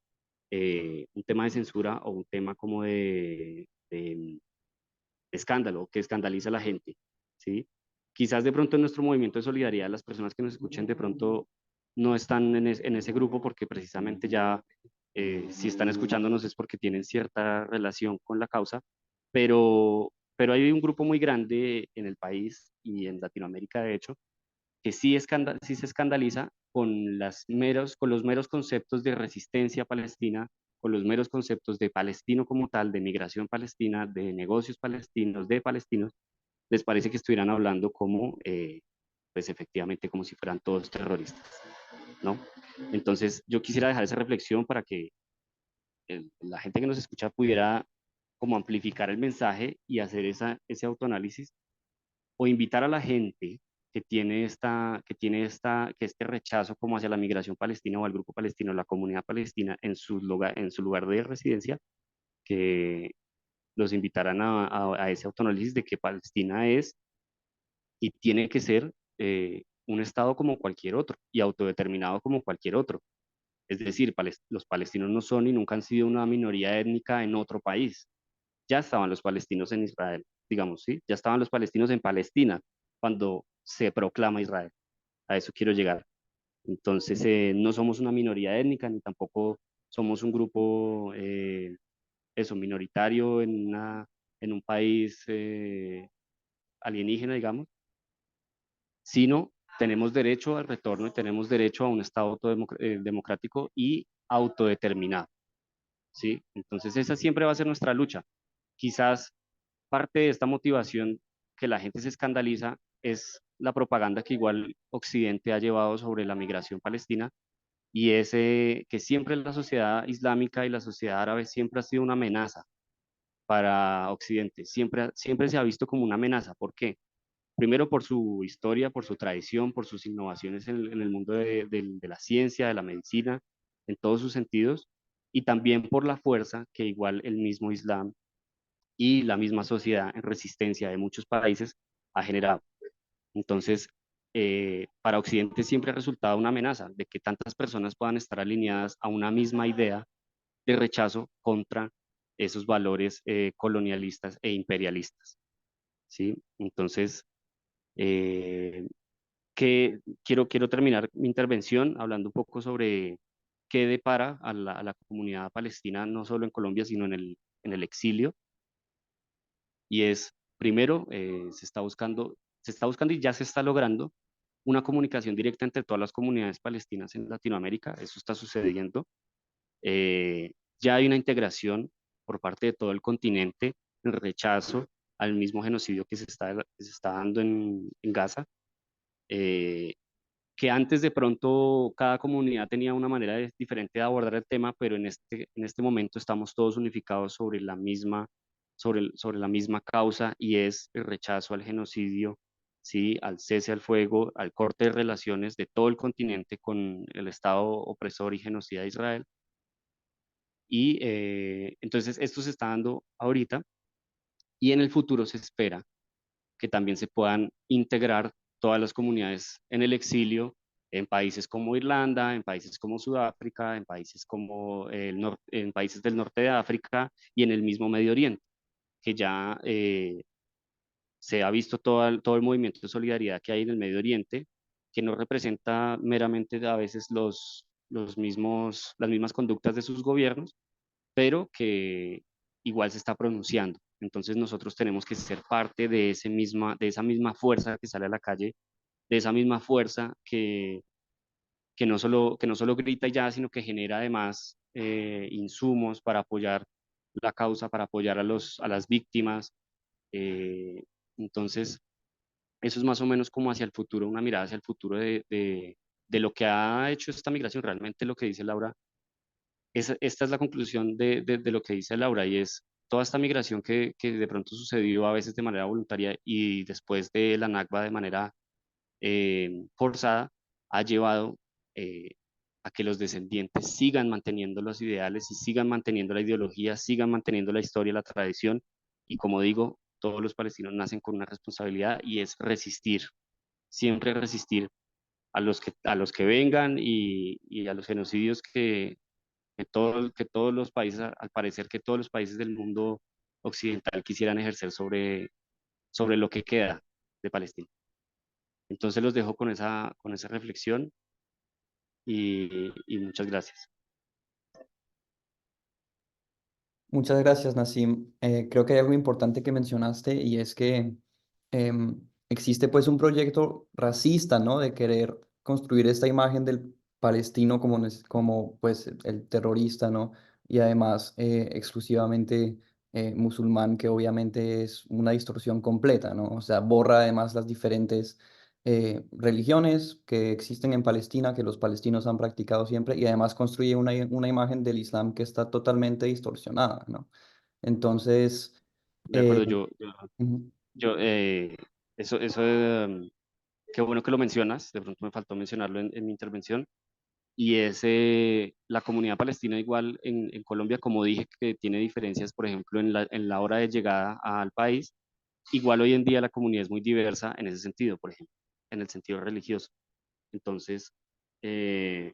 un tema de censura o un tema como de escándalo, que escandaliza a la gente, ¿sí? Quizás de pronto en nuestro movimiento de solidaridad las personas que nos escuchen de pronto no están en ese grupo porque precisamente ya si están escuchándonos es porque tienen cierta relación con la causa, pero hay un grupo muy grande en el país y en Latinoamérica, de hecho, que sí se escandaliza con los meros conceptos de resistencia palestina, con los meros conceptos de palestino como tal, de migración palestina, de negocios palestinos, de palestinos, les parece que estuvieran hablando como, pues efectivamente, como si fueran todos terroristas, ¿no? Entonces, yo quisiera dejar esa reflexión para que la gente que nos escucha pudiera como amplificar el mensaje y hacer ese autoanálisis o invitar a la gente que este rechazo como hacia la migración palestina o al grupo palestino, la comunidad palestina en su lugar de residencia, que los invitaran a ese autoanálisis de que Palestina es y tiene que ser un Estado como cualquier otro y autodeterminado como cualquier otro. Es decir, los palestinos no son y nunca han sido una minoría étnica en otro país. Ya estaban los palestinos en Israel, digamos, ¿sí? Ya estaban los palestinos en Palestina cuando se proclama Israel. A eso quiero llegar. Entonces, no somos una minoría étnica ni tampoco somos un grupo, eso, minoritario en un país alienígena, digamos, sino tenemos derecho al retorno y tenemos derecho a un Estado democrático y autodeterminado, ¿sí? Entonces, esa siempre va a ser nuestra lucha. Quizás parte de esta motivación que la gente se escandaliza es la propaganda que igual Occidente ha llevado sobre la migración palestina y es que siempre la sociedad islámica y la sociedad árabe siempre ha sido una amenaza para Occidente, siempre se ha visto como una amenaza. ¿Por qué? Primero por su historia, por su tradición, por sus innovaciones en el mundo de la ciencia, de la medicina, en todos sus sentidos, y también por la fuerza que igual el mismo Islam y la misma sociedad en resistencia de muchos países ha generado. Entonces, para Occidente siempre ha resultado una amenaza de que tantas personas puedan estar alineadas a una misma idea de rechazo contra esos valores colonialistas e imperialistas, ¿sí? Entonces, eh, quiero terminar mi intervención hablando un poco sobre qué depara a la comunidad palestina, no solo en Colombia, sino en el exilio, y es, primero, se está buscando y ya se está logrando una comunicación directa entre todas las comunidades palestinas en Latinoamérica, eso está sucediendo. Ya hay una integración por parte de todo el continente en rechazo al mismo genocidio que se está dando en Gaza, eh, que antes de pronto cada comunidad tenía una manera diferente de abordar el tema, pero en este momento estamos todos unificados sobre sobre la misma causa y es el rechazo al genocidio, ¿sí? Al cese al fuego, al corte de relaciones de todo el continente con el Estado opresor y genocida de Israel. Y entonces esto se está dando ahorita y en el futuro se espera que también se puedan integrar todas las comunidades en el exilio en países como Irlanda, en países como Sudáfrica, en países como en países del norte de África y en el mismo Medio Oriente, que ya se ha visto todo el movimiento de solidaridad que hay en el Medio Oriente, que no representa meramente a veces las mismas conductas de sus gobiernos, pero que igual se está pronunciando. Entonces nosotros tenemos que ser parte de esa misma fuerza que sale a la calle, de esa misma fuerza que no solo grita y ya, sino que genera además insumos para apoyar la causa, para apoyar a las víctimas. Eh, entonces, eso es más o menos como hacia el futuro, una mirada hacia el futuro de lo que ha hecho esta migración. Realmente lo que dice Laura, esta es la conclusión de lo que dice Laura y es toda esta migración que de pronto sucedió a veces de manera voluntaria y después de la Nakba de manera forzada, ha llevado a que los descendientes sigan manteniendo los ideales y sigan manteniendo la ideología, sigan manteniendo la historia, la tradición. Y como digo, todos los palestinos nacen con una responsabilidad y es resistir, siempre resistir a los que vengan y a los genocidios que todos los países, al parecer que todos los países del mundo occidental quisieran ejercer sobre lo que queda de Palestina. Entonces los dejo con esa reflexión y muchas gracias. Muchas gracias, Nassim. Creo que hay algo importante que mencionaste y es que existe pues un proyecto racista, ¿no? De querer construir esta imagen del palestino como, como pues el terrorista, ¿no? Y además exclusivamente musulmán, que obviamente es una distorsión completa, ¿no? O sea, borra además las diferentes religiones que existen en Palestina, que los palestinos han practicado siempre, y además construye una imagen del Islam que está totalmente distorsionada, ¿no? Entonces, De eh, acuerdo, ujú, yo eso qué bueno que lo mencionas, de pronto me faltó mencionarlo en mi intervención, y es la comunidad palestina igual en Colombia, como dije, que tiene diferencias, por ejemplo, en la hora de llegada al país, igual hoy en día la comunidad es muy diversa en ese sentido, por ejemplo, en el sentido religioso. Entonces, eh,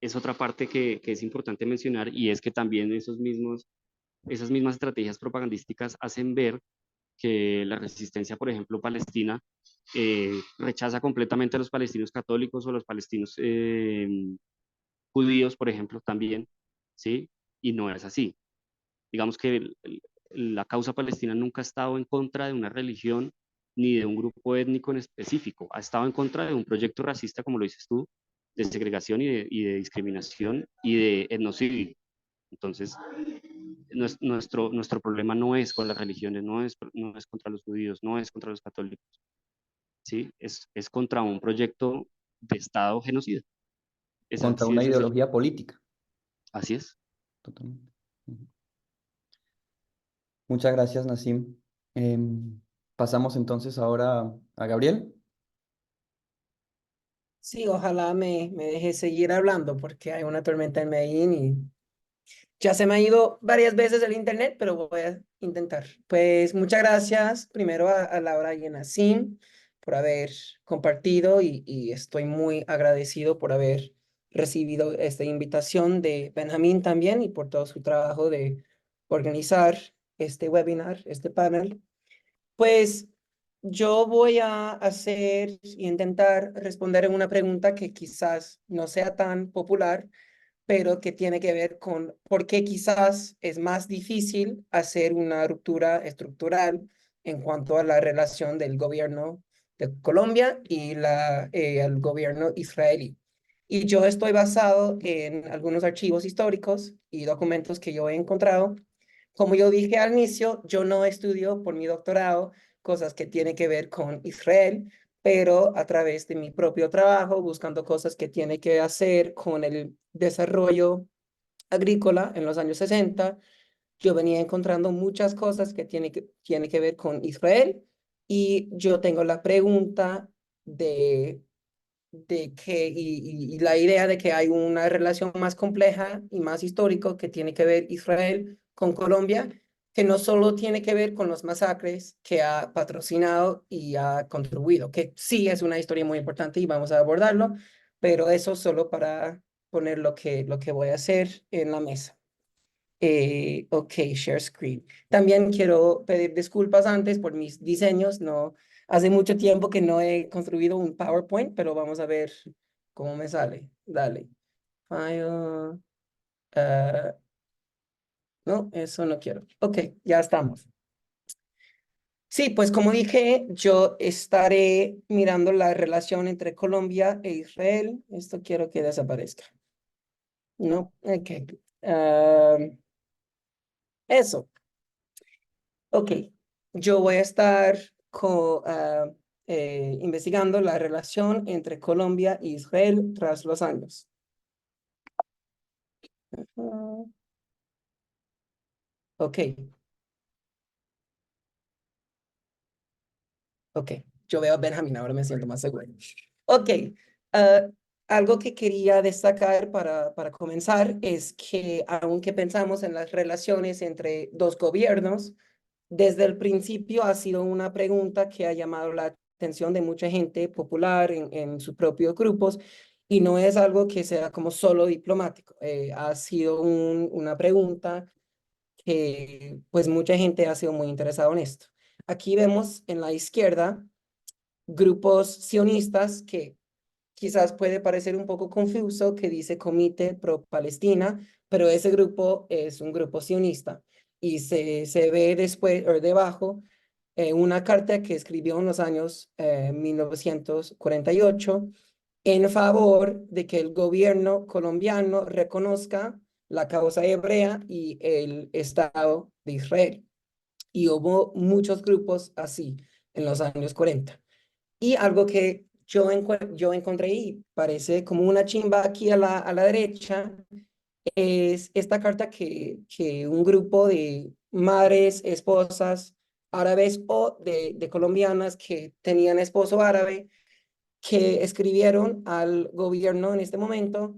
es otra parte que es importante mencionar y es que también esas mismas estrategias propagandísticas hacen ver que la resistencia, por ejemplo, palestina, rechaza completamente a los palestinos católicos o a los palestinos judíos, por ejemplo, también, ¿sí? Y no es así. Digamos que la causa palestina nunca ha estado en contra de una religión ni de un grupo étnico en específico, ha estado en contra de un proyecto racista, como lo dices tú, de segregación y de discriminación y de etnocidio. Entonces, nuestro problema no es con las religiones, no es contra los judíos, no es contra los católicos, ¿sí? Es contra un proyecto de Estado genocida. Es contra así de una sencillo. ideología política, Así es. totalmente. Ujú. Muchas gracias, Nassim. Pasamos entonces ahora a Gabriel. Sí, ojalá me deje seguir hablando porque hay una tormenta en Medellín y ya se me ha ido varias veces el internet, pero voy a intentar. Pues muchas gracias primero a Laura y a Nassim por haber compartido y estoy muy agradecido por haber recibido esta invitación de Benjamín también y por todo su trabajo de organizar este webinar, este panel. Pues yo voy a hacer y intentar responder en una pregunta que quizás no sea tan popular, pero que tiene que ver con por qué quizás es más difícil hacer una ruptura estructural en cuanto a la relación del gobierno de Colombia y el gobierno israelí. Y yo estoy basado en algunos archivos históricos y documentos que yo he encontrado. Como yo dije al inicio, yo no estudio por mi doctorado cosas que tienen que ver con Israel, pero a través de mi propio trabajo, buscando cosas que tienen que hacer con el desarrollo agrícola en los años 60, yo venía encontrando muchas cosas que tienen que ver con Israel y yo tengo la pregunta de que, y la idea de que hay una relación más compleja y más histórico que tiene que ver Israel con Colombia, que no solo tiene que ver con los masacres que ha patrocinado y ha contribuido, que sí es una historia muy importante y vamos a abordarlo, pero eso solo para poner lo que voy a hacer en la mesa. Ok, share screen. También quiero pedir disculpas antes por mis diseños. No, hace mucho tiempo que no he construido un PowerPoint, pero vamos a ver cómo me sale. Dale. File. No, eso no quiero. Ok, ya estamos. Sí, pues como dije, yo estaré mirando la relación entre Colombia e Israel. Esto quiero que desaparezca. No, ok. Ah, eso. Ok, yo voy a estar investigando la relación entre Colombia e Israel tras los años. Ah, ok, ok. Yo veo a Benjamín, ahora me siento más seguro. Ok, ah, algo que quería destacar para comenzar es que aunque pensamos en las relaciones entre dos gobiernos, desde el principio ha sido una pregunta que ha llamado la atención de mucha gente popular en sus propios grupos y no es algo que sea como solo diplomático. Ha sido una pregunta que pues mucha gente ha sido muy interesada en esto. Aquí vemos en la izquierda grupos sionistas que quizás puede parecer un poco confuso que dice Comité Pro Palestina, pero ese grupo es un grupo sionista y se ve después o debajo una carta que escribió en los años 1948 en favor de que el gobierno colombiano reconozca la causa hebrea y el Estado de Israel. Y hubo muchos grupos así en los años 40. Y algo que yo encontré y parece como una chimba aquí a la derecha es esta carta que un grupo de madres, esposas árabes o de colombianas que tenían esposo árabe que escribieron al gobierno en este momento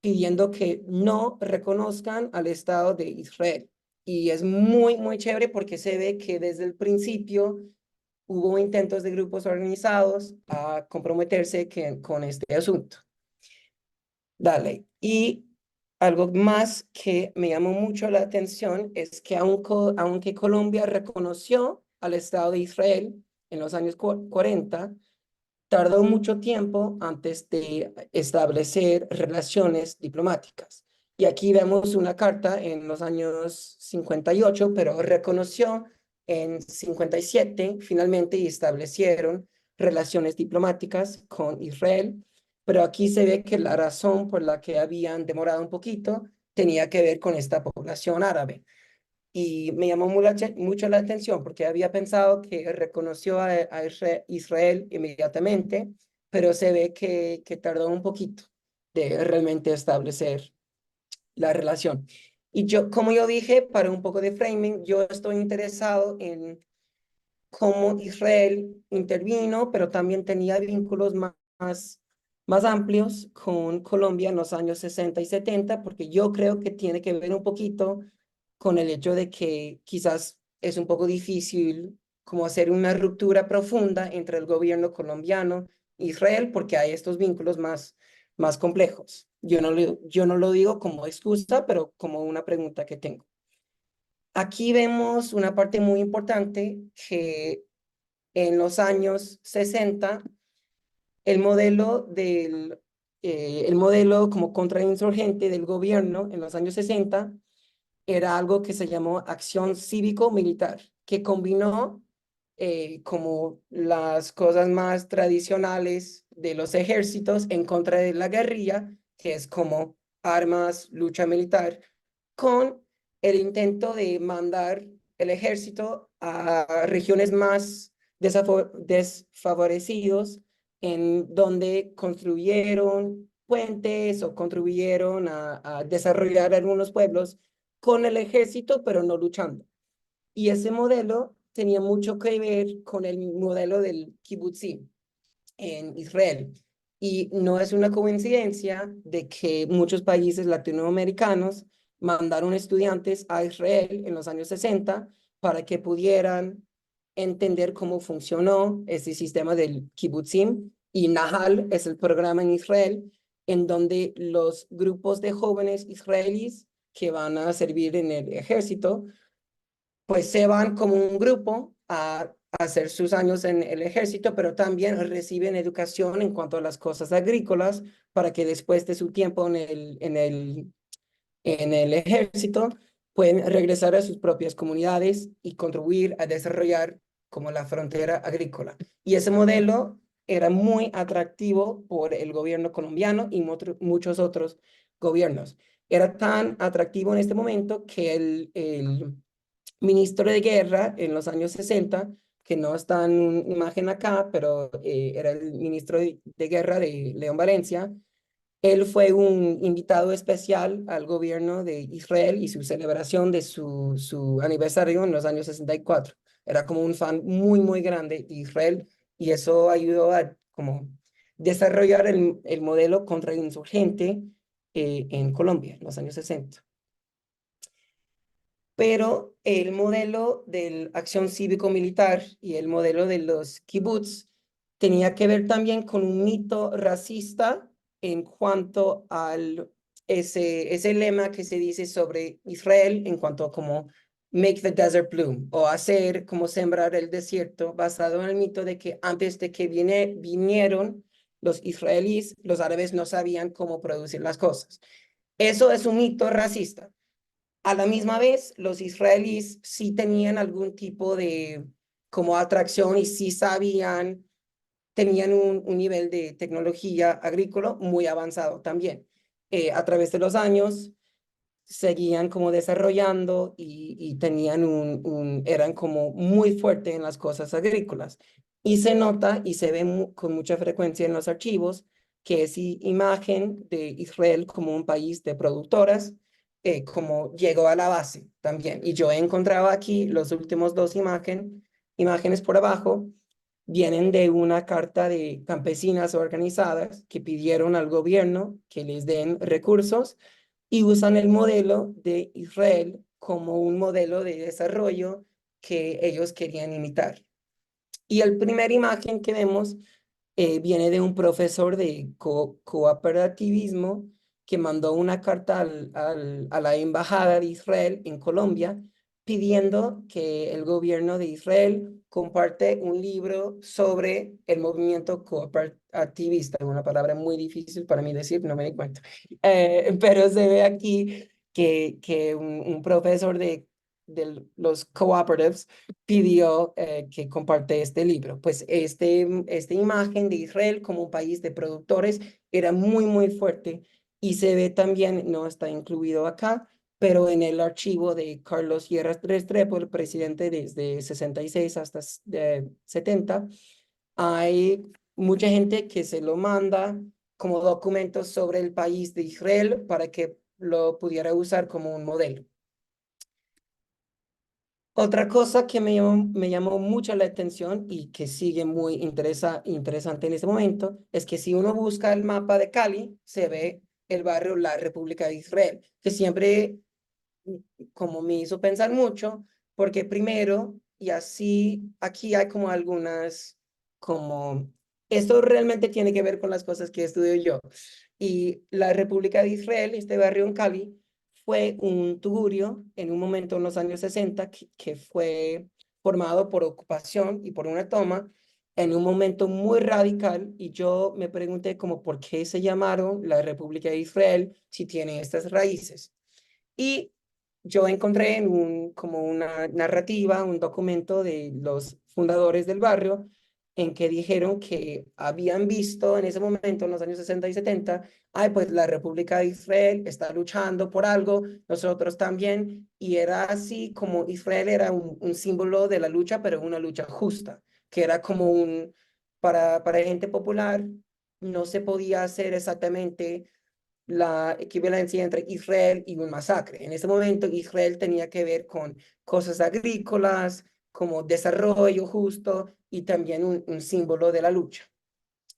pidiendo que no reconozcan al Estado de Israel. Y es muy, muy chévere porque se ve que desde el principio hubo intentos de grupos organizados a comprometerse con este asunto. Dale. Y algo más que me llamó mucho la atención es que aunque Colombia reconoció al Estado de Israel en los años 40, tardó mucho tiempo antes de establecer relaciones diplomáticas. Y aquí vemos una carta en los años 58, pero reconoció en 57 finalmente y establecieron relaciones diplomáticas con Israel. Pero aquí se ve que la razón por la que habían demorado un poquito tenía que ver con esta población árabe y me llamó mucho la atención porque había pensado que reconoció a Israel inmediatamente, pero se ve que tardó un poquito de realmente establecer la relación. Y yo, como yo dije, para un poco de framing, yo estoy interesado en cómo Israel intervino, pero también tenía vínculos más amplios con Colombia en los años 60 y 70, porque yo creo que tiene que ver un poquito con el hecho de que quizás es un poco difícil como hacer una ruptura profunda entre el gobierno colombiano e Israel, porque hay estos vínculos más complejos. Yo no lo digo como excusa, pero como una pregunta que tengo. Aquí vemos una parte muy importante que en los años 60 el modelo como contrainsurgente del gobierno en los años 60 era algo que se llamó acción cívico-militar, que combinó como las cosas más tradicionales de los ejércitos en contra de la guerrilla, que es como armas, lucha militar, con el intento de mandar el ejército a regiones más desfavorecidos, en donde construyeron puentes o contribuyeron a desarrollar algunos pueblos con el ejército, pero no luchando. Y ese modelo tenía mucho que ver con el modelo del kibbutzim en Israel. Y no es una coincidencia de que muchos países latinoamericanos mandaron estudiantes a Israel en los años 60 para que pudieran entender cómo funcionó ese sistema del kibbutzim. Y Nahal es el programa en Israel en donde los grupos de jóvenes israelíes que van a servir en el ejército, pues se van como un grupo a hacer sus años en el ejército, pero también reciben educación en cuanto a las cosas agrícolas para que después de su tiempo en el ejército pueden regresar a sus propias comunidades y contribuir a desarrollar como la frontera agrícola. Y ese modelo era muy atractivo por el gobierno colombiano y muchos otros gobiernos. Era tan atractivo en este momento que el ministro de guerra en los años 60, que no está en imagen acá, pero era el ministro de guerra de León Valencia. Él fue un invitado especial al gobierno de Israel y su celebración de su aniversario en los años 64. Era como un fan muy, muy grande de Israel y eso ayudó a como desarrollar el modelo contrainsurgente en Colombia en los años 60. Pero el modelo de la acción cívico-militar y el modelo de los kibbutz tenía que ver también con un mito racista en cuanto al ese lema que se dice sobre Israel en cuanto a como make the desert bloom o hacer como sembrar el desierto, basado en el mito de que antes de que vinieron los israelíes, los árabes no sabían cómo producir las cosas. Eso es un mito racista. A la misma vez, los israelíes sí tenían algún tipo de como atracción y sí sabían, tenían un nivel de tecnología agrícola muy avanzado también. A través de los años seguían como desarrollando y tenían eran como muy fuertes en las cosas agrícolas. Y se nota y se ve con mucha frecuencia en los archivos que es imagen de Israel como un país de productoras, como llegó a la base también. Y yo he encontrado aquí los últimos dos imágenes por abajo, vienen de una carta de campesinas organizadas que pidieron al gobierno que les den recursos y usan el modelo de Israel como un modelo de desarrollo que ellos querían imitar. Y el primer imagen que vemos viene de un profesor de cooperativismo que mandó una carta a la embajada de Israel en Colombia pidiendo que el gobierno de Israel comparte un libro sobre el movimiento cooperativista, una palabra muy difícil para mí decir, no me di cuenta. Pero se ve aquí que un profesor de los cooperatives pidió que comparte este libro. Pues esta imagen de Israel como un país de productores era muy, muy fuerte y se ve también, no está incluido acá, pero en el archivo de Carlos Sierra Restrepo, el presidente desde 66 hasta 70, hay mucha gente que se lo manda como documentos sobre el país de Israel para que lo pudiera usar como un modelo. Otra cosa que me llamó mucho la atención y que sigue muy interesante en este momento es que si uno busca el mapa de Cali, se ve el barrio La República de Israel, que siempre como me hizo pensar mucho, porque primero, y así aquí hay como algunas, como, esto realmente tiene que ver con las cosas que estudio yo. Y la República de Israel, este barrio en Cali, fue un tugurio en un momento en los años 60 que fue formado por ocupación y por una toma en un momento muy radical y yo me pregunté como por qué se llamaron la República de Israel si tiene estas raíces. Y yo encontré como una narrativa, un documento de los fundadores del barrio, en que dijeron que habían visto en ese momento, en los años 60 y 70, ay, pues la República de Israel está luchando por algo, nosotros también, y era así como Israel era un símbolo de la lucha, pero una lucha justa, que era como para gente popular, no se podía hacer exactamente la equivalencia entre Israel y un masacre. En ese momento Israel tenía que ver con cosas agrícolas, como desarrollo justo y también un símbolo de la lucha.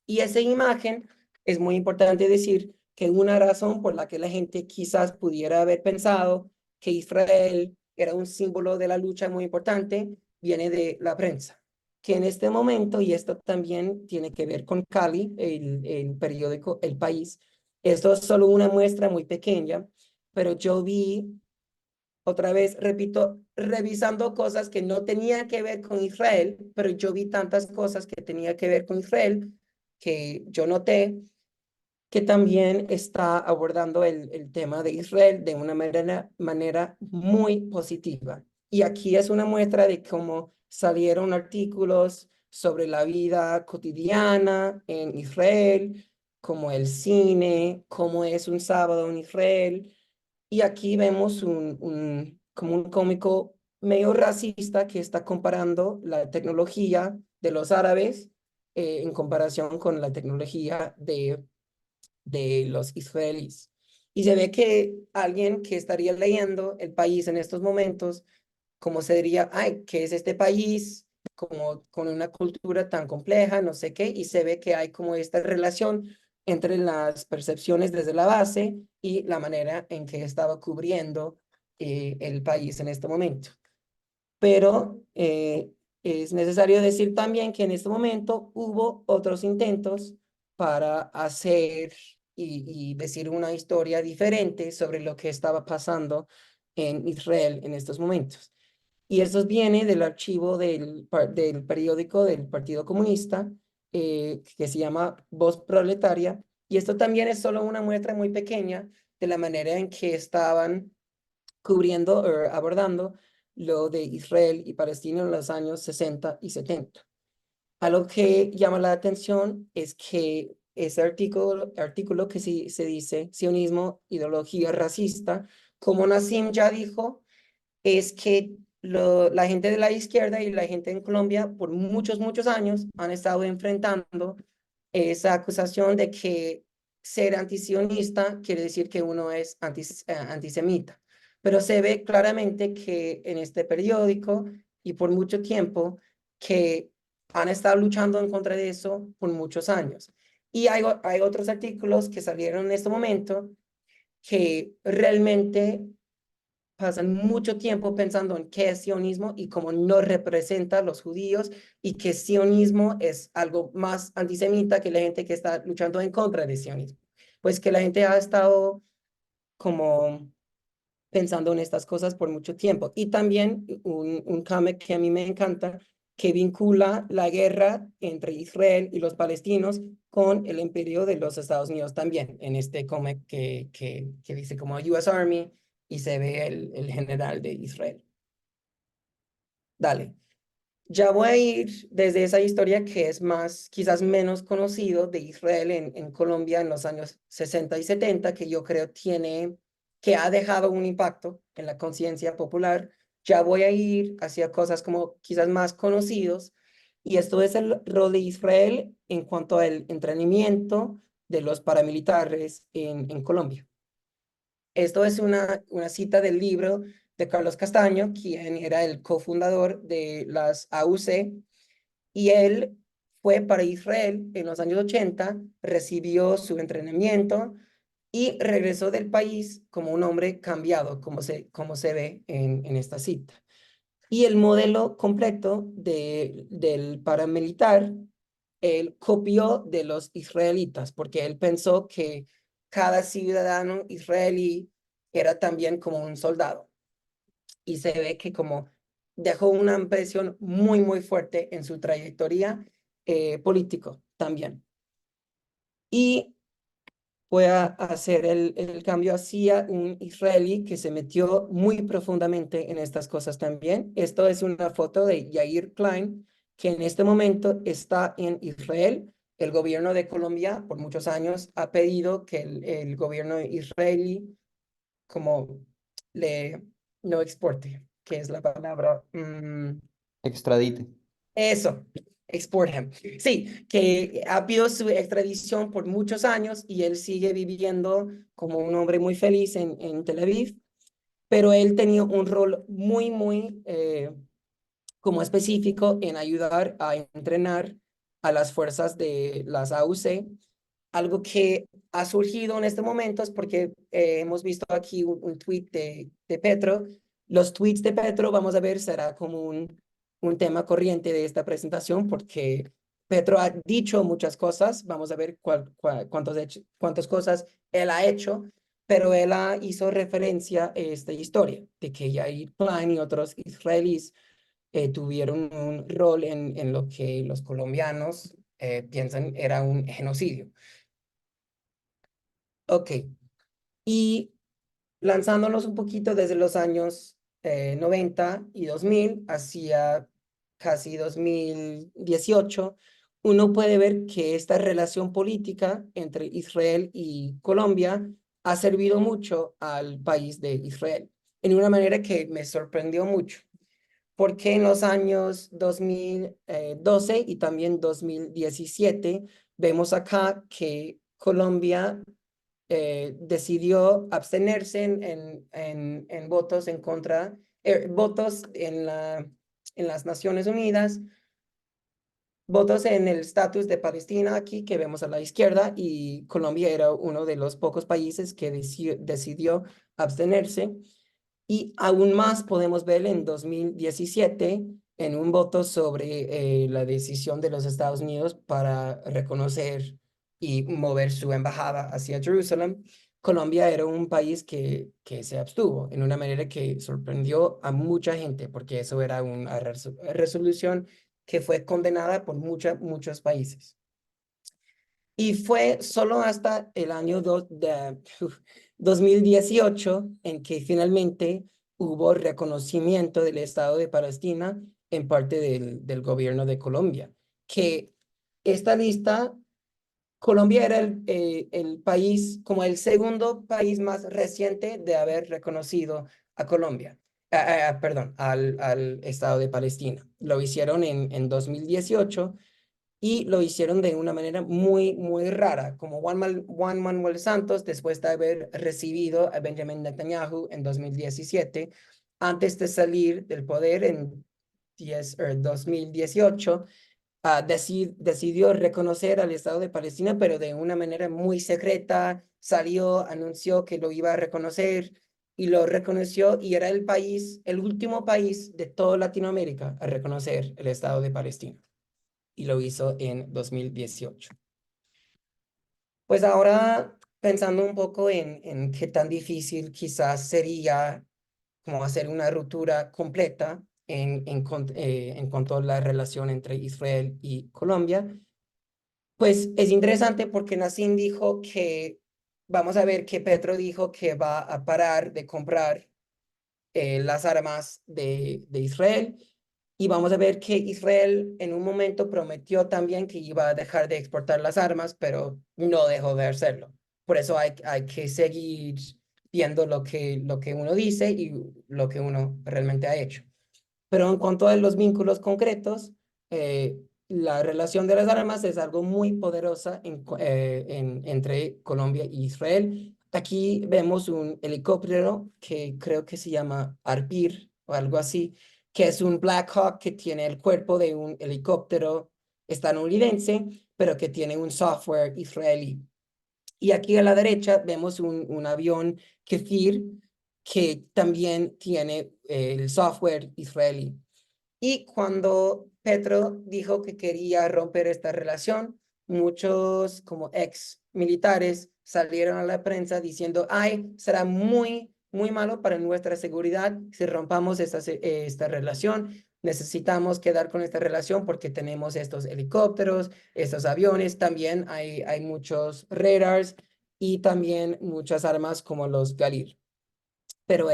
Y esa imagen es muy importante decir que una razón por la que la gente quizás pudiera haber pensado que Israel era un símbolo de la lucha muy importante viene de la prensa, que en este momento, y esto también tiene que ver con Cali, el periódico El País, Esto es solo una muestra muy pequeña, pero yo vi, otra vez, repito, revisando cosas que no tenían que ver con Israel, pero yo vi tantas cosas que tenían que ver con Israel que yo noté que también está abordando el tema de Israel de una manera muy positiva. Y aquí es una muestra de cómo salieron artículos sobre la vida cotidiana en Israel, como el cine, cómo es un sábado en Israel. Y aquí vemos como un cómico medio racista que está comparando la tecnología de los árabes en comparación con la tecnología de los israelíes. Y se ve que alguien que estaría leyendo el país en estos momentos, como se diría, ay, ¿qué es este país? Como con una cultura tan compleja, no sé qué, y se ve que hay como esta relación entre las percepciones desde la base y la manera en que estaba cubriendo el país en este momento. Pero es necesario decir también que en este momento hubo otros intentos para hacer y decir una historia diferente sobre lo que estaba pasando en Israel en estos momentos. Y esto viene del archivo del periódico del Partido Comunista, que se llama Voz Proletaria. Y esto también es solo una muestra muy pequeña de la manera en que estaban cubriendo o abordando lo de Israel y Palestina en los años 60 y 70. Algo que llama la atención es que ese artículo que se dice sionismo, ideología racista, como Nassim ya dijo, es que la gente de la izquierda y la gente en Colombia por muchos, muchos años han estado enfrentando esa acusación de que ser antisionista quiere decir que uno es antisemita. Pero se ve claramente que en este periódico y por mucho tiempo que han estado luchando en contra de eso por muchos años. Y hay otros artículos que salieron en este momento que realmente pasan mucho tiempo pensando en qué es sionismo y cómo no representa a los judíos y que sionismo es algo más antisemita que la gente que está luchando en contra de sionismo. Pues que la gente ha estado como pensando en estas cosas por mucho tiempo. Y también un cómic que a mí me encanta, que vincula la guerra entre Israel y los palestinos con el imperio de los Estados Unidos también, en este cómic que dice como US Army y se ve el general de Israel. Dale. Ya voy a ir desde esa historia que es más, quizás menos conocido de Israel en Colombia en los años 60 y 70, que yo creo que ha dejado un impacto en la conciencia popular. Ya voy a ir hacia cosas como quizás más conocidos, y esto es el rol de Israel en cuanto al entrenamiento de los paramilitares en Colombia. Esto es una cita del libro de Carlos Castaño, quien era el cofundador de las AUC, y él fue para Israel en los años 80, recibió su entrenamiento y regresó del país como un hombre cambiado, como se ve en esta cita. Y el modelo completo del paramilitar, él copió de los israelitas, porque él pensó que cada ciudadano israelí era también como un soldado. Y se ve que como dejó una impresión muy, muy fuerte en su trayectoria político también. Y voy a hacer el cambio hacia un israelí que se metió muy profundamente en estas cosas también. Esto es una foto de Yair Klein, que en este momento está en Israel. El gobierno de Colombia por muchos años ha pedido que el gobierno israelí como le no exporte, que es la palabra. Extradite. Eso, export him. Sí, que ha habido su extradición por muchos años y él sigue viviendo como un hombre muy feliz en Tel Aviv, pero él tenía un rol muy, muy como específico en ayudar a entrenar a las fuerzas de las AUC, algo que ha surgido en este momento es porque hemos visto aquí un tweet de Petro. Los tweets de Petro, vamos a ver, será como un tema corriente de esta presentación porque Petro ha dicho muchas cosas, vamos a ver cuántas cosas él ha hecho, pero él hizo referencia a esta historia de que Yair Klein y otros israelíes tuvieron un rol en lo que los colombianos piensan era un genocidio. Ok, y lanzándonos un poquito desde los años 90 y 2000 hacia casi 2018, uno puede ver que esta relación política entre Israel y Colombia ha servido mucho al país de Israel, en una manera que me sorprendió mucho, porque en los años 2012 y también 2017 vemos acá que Colombia decidió abstenerse en votos en contra, votos en las Naciones Unidas, votos en el estatus de Palestina aquí que vemos a la izquierda, y Colombia era uno de los pocos países que decidió abstenerse. Y aún más podemos ver en 2017 en un voto sobre la decisión de los Estados Unidos para reconocer y mover su embajada hacia Jerusalén. Colombia era un país que se abstuvo en una manera que sorprendió a mucha gente, porque eso era una resolución que fue condenada por muchos países. Y fue solo hasta el año 2018 en que finalmente hubo reconocimiento del Estado de Palestina en parte del gobierno de Colombia. Que esta lista, Colombia era el país, como el segundo país más reciente de haber reconocido a Colombia, perdón, al Estado de Palestina. Lo hicieron en 2018 y lo hicieron de una manera muy rara, como Juan Manuel Santos, después de haber recibido a Benjamin Netanyahu en 2017, antes de salir del poder en 2018, decidió reconocer al Estado de Palestina, pero de una manera muy secreta. Salió, anunció que lo iba a reconocer y lo reconoció, y era el último país de toda Latinoamérica a reconocer el Estado de Palestina, y lo hizo en 2018. Pues ahora, pensando un poco en qué tan difícil quizás sería como hacer una ruptura completa en cuanto a la relación entre Israel y Colombia, pues es interesante porque Nassim dijo que, vamos a ver que Petro dijo que va a parar de comprar las armas de Israel. Y vamos a ver que Israel en un momento prometió también que iba a dejar de exportar las armas, pero no dejó de hacerlo. Por eso hay que seguir viendo lo que uno dice y lo que uno realmente ha hecho. Pero en cuanto a los vínculos concretos, la relación de las armas es algo muy poderosa entre Colombia e Israel. Aquí vemos un helicóptero que creo que se llama Arpir o algo así, que es un Black Hawk que tiene el cuerpo de un helicóptero estadounidense, pero que tiene un software israelí. Y aquí a la derecha vemos un avión Kefir que también tiene el software israelí. Y cuando Petro dijo que quería romper esta relación, muchos como ex militares salieron a la prensa diciendo, ay, será muy malo para nuestra seguridad si rompamos esta relación. Necesitamos quedar con esta relación porque tenemos estos helicópteros, estos aviones, también hay muchos radars y también muchas armas como los Galil. Pero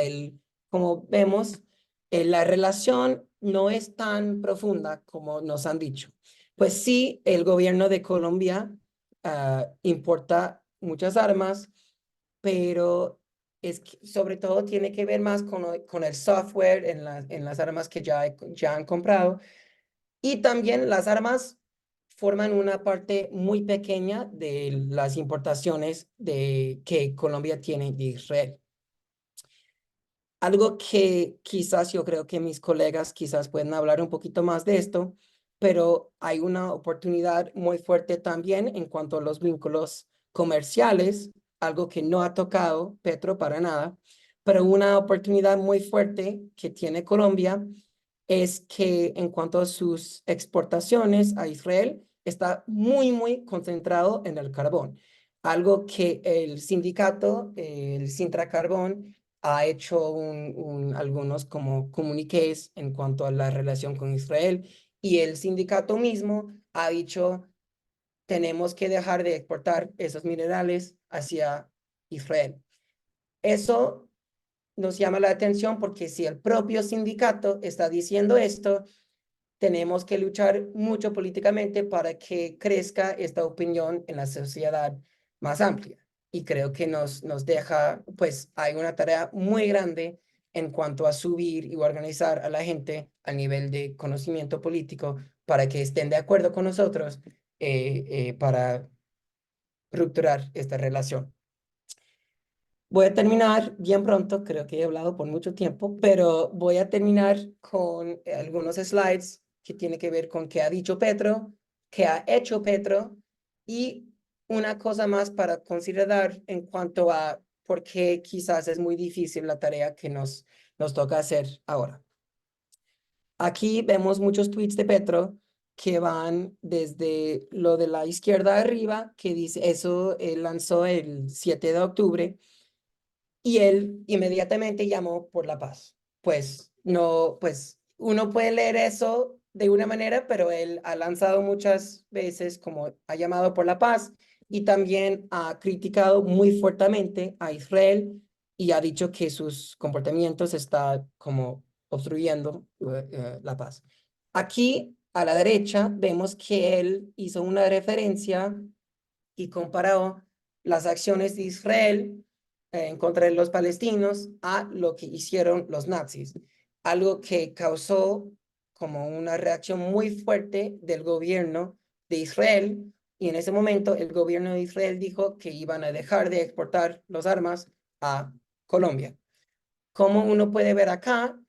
como vemos, la relación no es tan profunda como nos han dicho. Pues sí, el gobierno de Colombia importa muchas armas, pero sobre todo tiene que ver más con el software en las armas que ya han comprado. Y también las armas forman una parte muy pequeña de las importaciones que Colombia tiene de Israel. Algo que quizás yo creo que mis colegas quizás pueden hablar un poquito más de esto, pero hay una oportunidad muy fuerte también en cuanto a los vínculos comerciales, algo que no ha tocado Petro para nada, pero una oportunidad muy fuerte que tiene Colombia es que en cuanto a sus exportaciones a Israel, está muy, muy concentrado en el carbón. Algo que el sindicato, el Sintra Carbón, ha hecho algunos como comuniques en cuanto a la relación con Israel, y el sindicato mismo ha dicho, tenemos que dejar de exportar esos minerales hacia Israel. Eso nos llama la atención porque si el propio sindicato está diciendo esto, tenemos que luchar mucho políticamente para que crezca esta opinión en la sociedad más amplia. Y creo que nos deja, pues hay una tarea muy grande en cuanto a subir y organizar a la gente a nivel de conocimiento político para que estén de acuerdo con nosotros para rupturar esta relación. Voy a terminar bien pronto, creo que he hablado por mucho tiempo, pero voy a terminar con algunos slides que tienen que ver con qué ha dicho Petro, qué ha hecho Petro y una cosa más para considerar en cuanto a por qué quizás es muy difícil la tarea que nos toca hacer ahora. Aquí vemos muchos tweets de Petro que van desde lo de la izquierda arriba, que dice, eso él lanzó el 7 de octubre, y él inmediatamente llamó por la paz. Pues no, pues uno puede leer eso de una manera, pero él ha lanzado muchas veces como ha llamado por la paz y también ha criticado muy fuertemente a Israel y ha dicho que sus comportamientos están como obstruyendo la paz. Aquí a la derecha vemos que él hizo una referencia y comparó las acciones de Israel en contra de los palestinos a lo que hicieron los nazis, algo que causó como una reacción muy fuerte del gobierno de Israel, y en ese momento el gobierno de Israel dijo que iban a dejar de exportar las armas a Colombia. Como uno puede ver acá,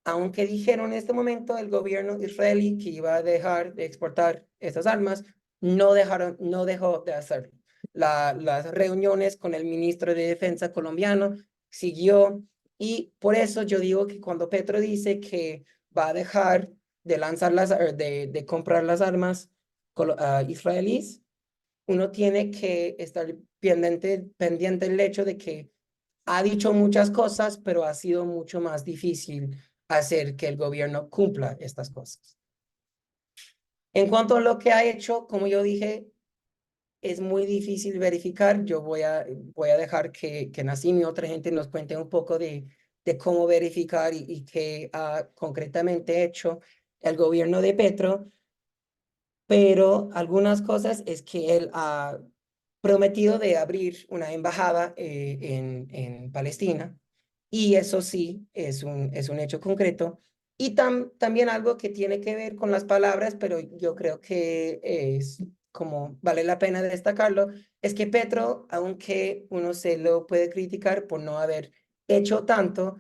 aunque dijeron en este momento el gobierno israelí que iba a dejar de exportar estas armas, no dejó de hacerlo. Las reuniones con el ministro de Defensa colombiano siguió, y por eso yo digo que cuando Petro dice que va a dejar de lanzar de comprar las armas israelíes, uno tiene que estar pendiente del hecho de que ha dicho muchas cosas, pero ha sido mucho más difícil hacer que el gobierno cumpla estas cosas. En cuanto a lo que ha hecho, como yo dije, es muy difícil verificar. Yo voy a dejar que Nassim y otra gente nos cuente un poco de cómo verificar y qué ha concretamente hecho el gobierno de Petro, pero algunas cosas es que él ha prometido de abrir una embajada en Palestina, y eso sí es un hecho concreto. Y también algo que tiene que ver con las palabras, pero yo creo que es como vale la pena destacarlo, es que Petro, aunque uno se lo puede criticar por no haber hecho tanto,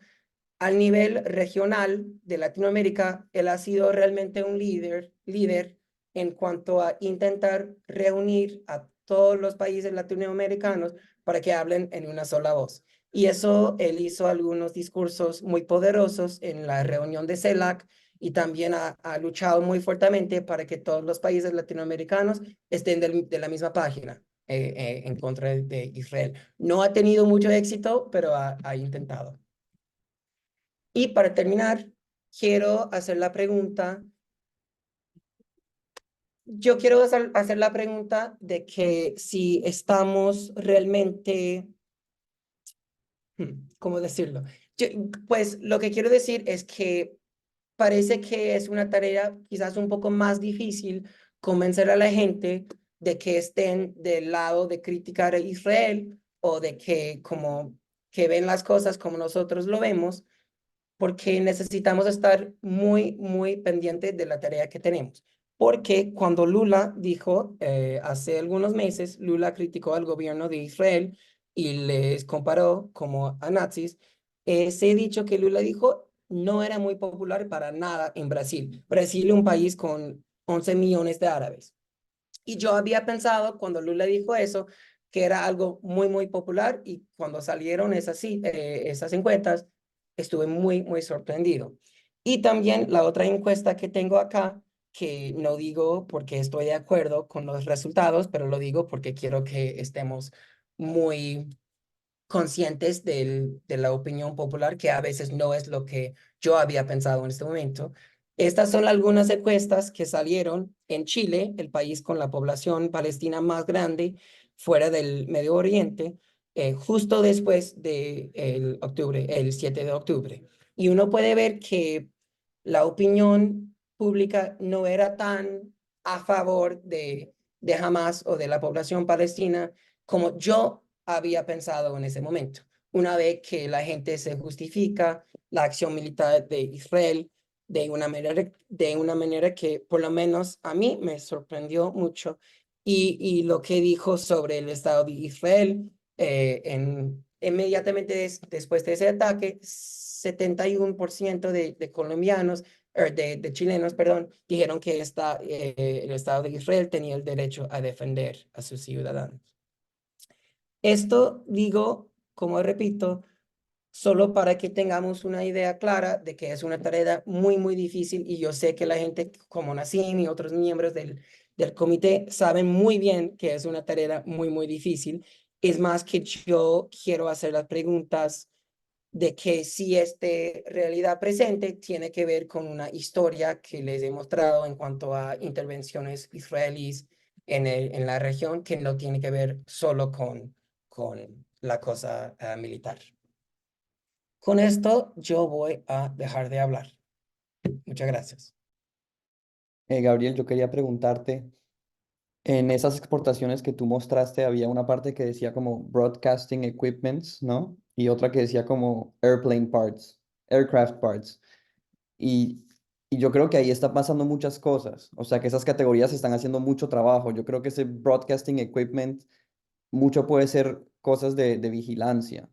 al nivel regional de Latinoamérica, él ha sido realmente un líder en cuanto a intentar reunir a todos los países latinoamericanos para que hablen en una sola voz. Y eso, él hizo algunos discursos muy poderosos en la reunión de CELAC, y también ha luchado muy fuertemente para que todos los países latinoamericanos estén de la misma página en contra de Israel. No ha tenido mucho éxito, pero ha intentado. Y para terminar, quiero hacer la pregunta. Yo quiero hacer la pregunta de que si estamos realmente, ¿cómo decirlo? Pues lo que quiero decir es que parece que es una tarea quizás un poco más difícil convencer a la gente de que estén del lado de criticar a Israel, o de que como que ven las cosas como nosotros lo vemos, porque necesitamos estar muy, muy pendientes de la tarea que tenemos. Porque cuando Lula dijo, hace algunos meses, Lula criticó al gobierno de Israel y les comparó como a nazis, ese dicho que Lula dijo no era muy popular para nada en Brasil. Brasil es un país con 11 millones de árabes. Y yo había pensado cuando Lula dijo eso, que era algo muy, muy popular, y cuando salieron esas encuestas, estuve muy, muy sorprendido. Y también la otra encuesta que tengo acá que no digo porque estoy de acuerdo con los resultados, pero lo digo porque quiero que estemos muy conscientes de la opinión popular, que a veces no es lo que yo había pensado en este momento. Estas son algunas encuestas que salieron en Chile, el país con la población palestina más grande fuera del Medio Oriente, justo después de el 7 de octubre. Y uno puede ver que la opinión pública no era tan a favor de Hamas o de la población palestina como yo había pensado en ese momento. Una vez que la gente se justifica la acción militar de Israel de una manera que por lo menos a mí me sorprendió mucho. Y lo que dijo sobre el Estado de Israel inmediatamente después de ese ataque, 71% de colombianos, de chilenos, perdón, dijeron que el Estado de Israel tenía el derecho a defender a sus ciudadanos. Esto digo, como repito, solo para que tengamos una idea clara de que es una tarea muy, muy difícil y yo sé que la gente como Nassim y otros miembros del comité saben muy bien que es una tarea muy, muy difícil. Es más que yo quiero hacer las preguntas de que si esta realidad presente tiene que ver con una historia que les he mostrado en cuanto a intervenciones israelíes en la región, que no tiene que ver solo con la cosa militar. Con esto yo voy a dejar de hablar. Muchas gracias. Gabriel, yo quería preguntarte, en esas exportaciones que tú mostraste había una parte que decía como broadcasting equipments, ¿no? Y otra que decía como airplane parts, aircraft parts. Y, y yo creo que ahí está pasando muchas cosas. O sea, que esas categorías están haciendo mucho trabajo. Yo creo que ese broadcasting equipment, mucho puede ser cosas de vigilancia,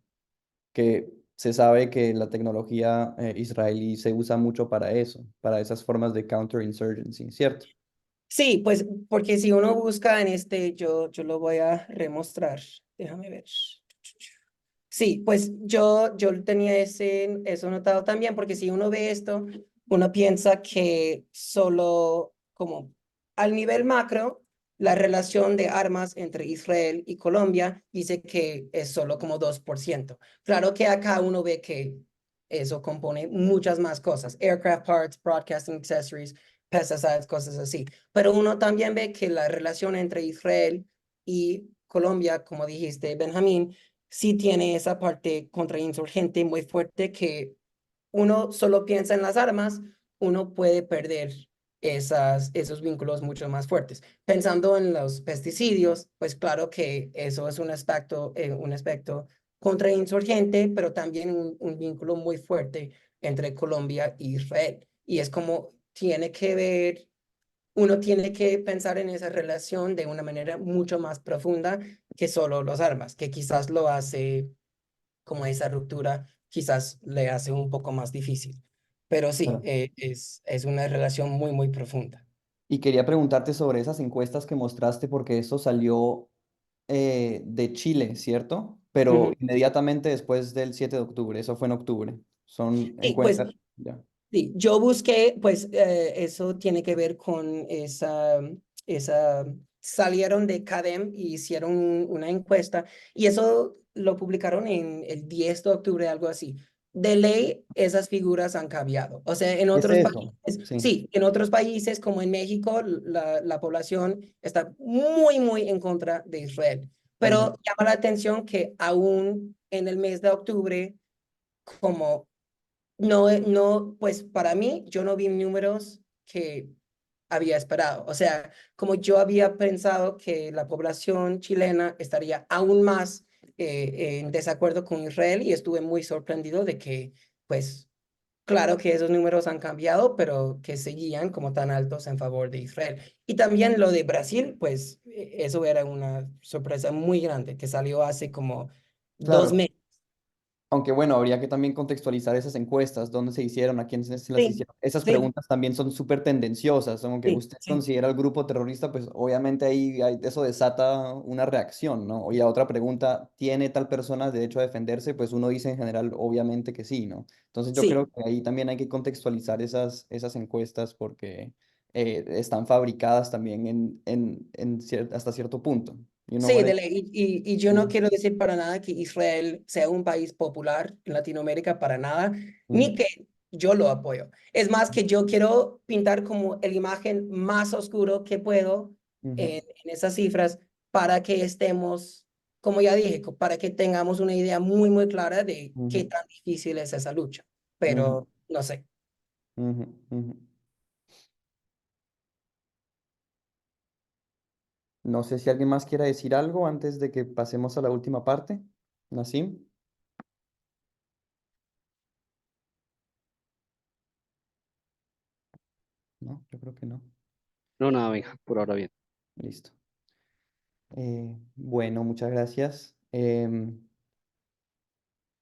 que se sabe que la tecnología israelí se usa mucho para eso, para esas formas de counterinsurgency, ¿cierto? Sí, pues porque si uno busca en yo lo voy a remostrar. Déjame ver. Sí, pues yo tenía eso notado también, porque si uno ve esto, uno piensa que solo como al nivel macro, la relación de armas entre Israel y Colombia dice que es solo como 2%. Claro que acá uno ve que eso compone muchas más cosas, aircraft parts, broadcasting accessories, pesticides, cosas así. Pero uno también ve que la relación entre Israel y Colombia, como dijiste, Benjamín, sí tiene esa parte contrainsurgente muy fuerte que uno solo piensa en las armas, uno puede perder esos vínculos mucho más fuertes. Pensando en los pesticidios, pues claro que eso es un aspecto contrainsurgente, pero también un vínculo muy fuerte entre Colombia e Israel. Y es como tiene que ver uno tiene que pensar en esa relación de una manera mucho más profunda que solo los armas, que quizás lo hace como esa ruptura, quizás le hace un poco más difícil. Pero sí, Claro. es una relación muy, muy profunda. Y quería preguntarte sobre esas encuestas que mostraste, porque eso salió de Chile, ¿cierto? Pero Ujú. inmediatamente después del 7 de octubre, eso fue en octubre. Son Sí, pues encuestas, ya. sí, yo busqué, pues eso tiene que ver con salieron de CADEM y hicieron una encuesta y eso lo publicaron en el 10 de octubre, algo así. De ley, esas figuras han cambiado. O sea, en Es otros eso, países, sí. sí, en otros países como en México, la población está muy, muy en contra de Israel. Ujú. Pero llama la atención que aún en el mes de octubre, como no, no, pues para mí, yo no vi números que había esperado. O sea, como yo había pensado que la población chilena estaría aún más en desacuerdo con Israel y estuve muy sorprendido de que, pues, claro que esos números han cambiado, pero que seguían como tan altos en favor de Israel. Y también lo de Brasil, pues, eso era una sorpresa muy grande que salió hace como dos Claro. meses. Aunque bueno, habría que también contextualizar esas encuestas, dónde se hicieron, a quién se las Sí, hicieron. Esas sí, preguntas también son súper tendenciosas, como que sí, usted sí. considera el grupo terrorista, pues obviamente eso desata una reacción, ¿no? Y a otra pregunta, ¿tiene tal persona derecho a defenderse? Pues uno dice en general, obviamente que sí, ¿no? Entonces yo Sí, creo que ahí también hay que contextualizar esas encuestas porque están fabricadas también hasta cierto punto. You know Sí, what I y yo no mean? quiero decir para nada que Israel sea un país popular en Latinoamérica, para nada, ni Ujú, que yo lo apoyo. Es más que yo quiero pintar como la imagen más oscuro que puedo ujú, en esas cifras para que estemos, como ya dije, para que tengamos una idea muy, muy clara de qué ujú, tan difícil es esa lucha. ujú, Pero no sé. ujú, ujú. No sé si alguien más quiera decir algo antes de que pasemos a la última parte. Nassim, no, yo creo que no. No, nada, venga, por ahora bien. Listo. Bueno, muchas gracias.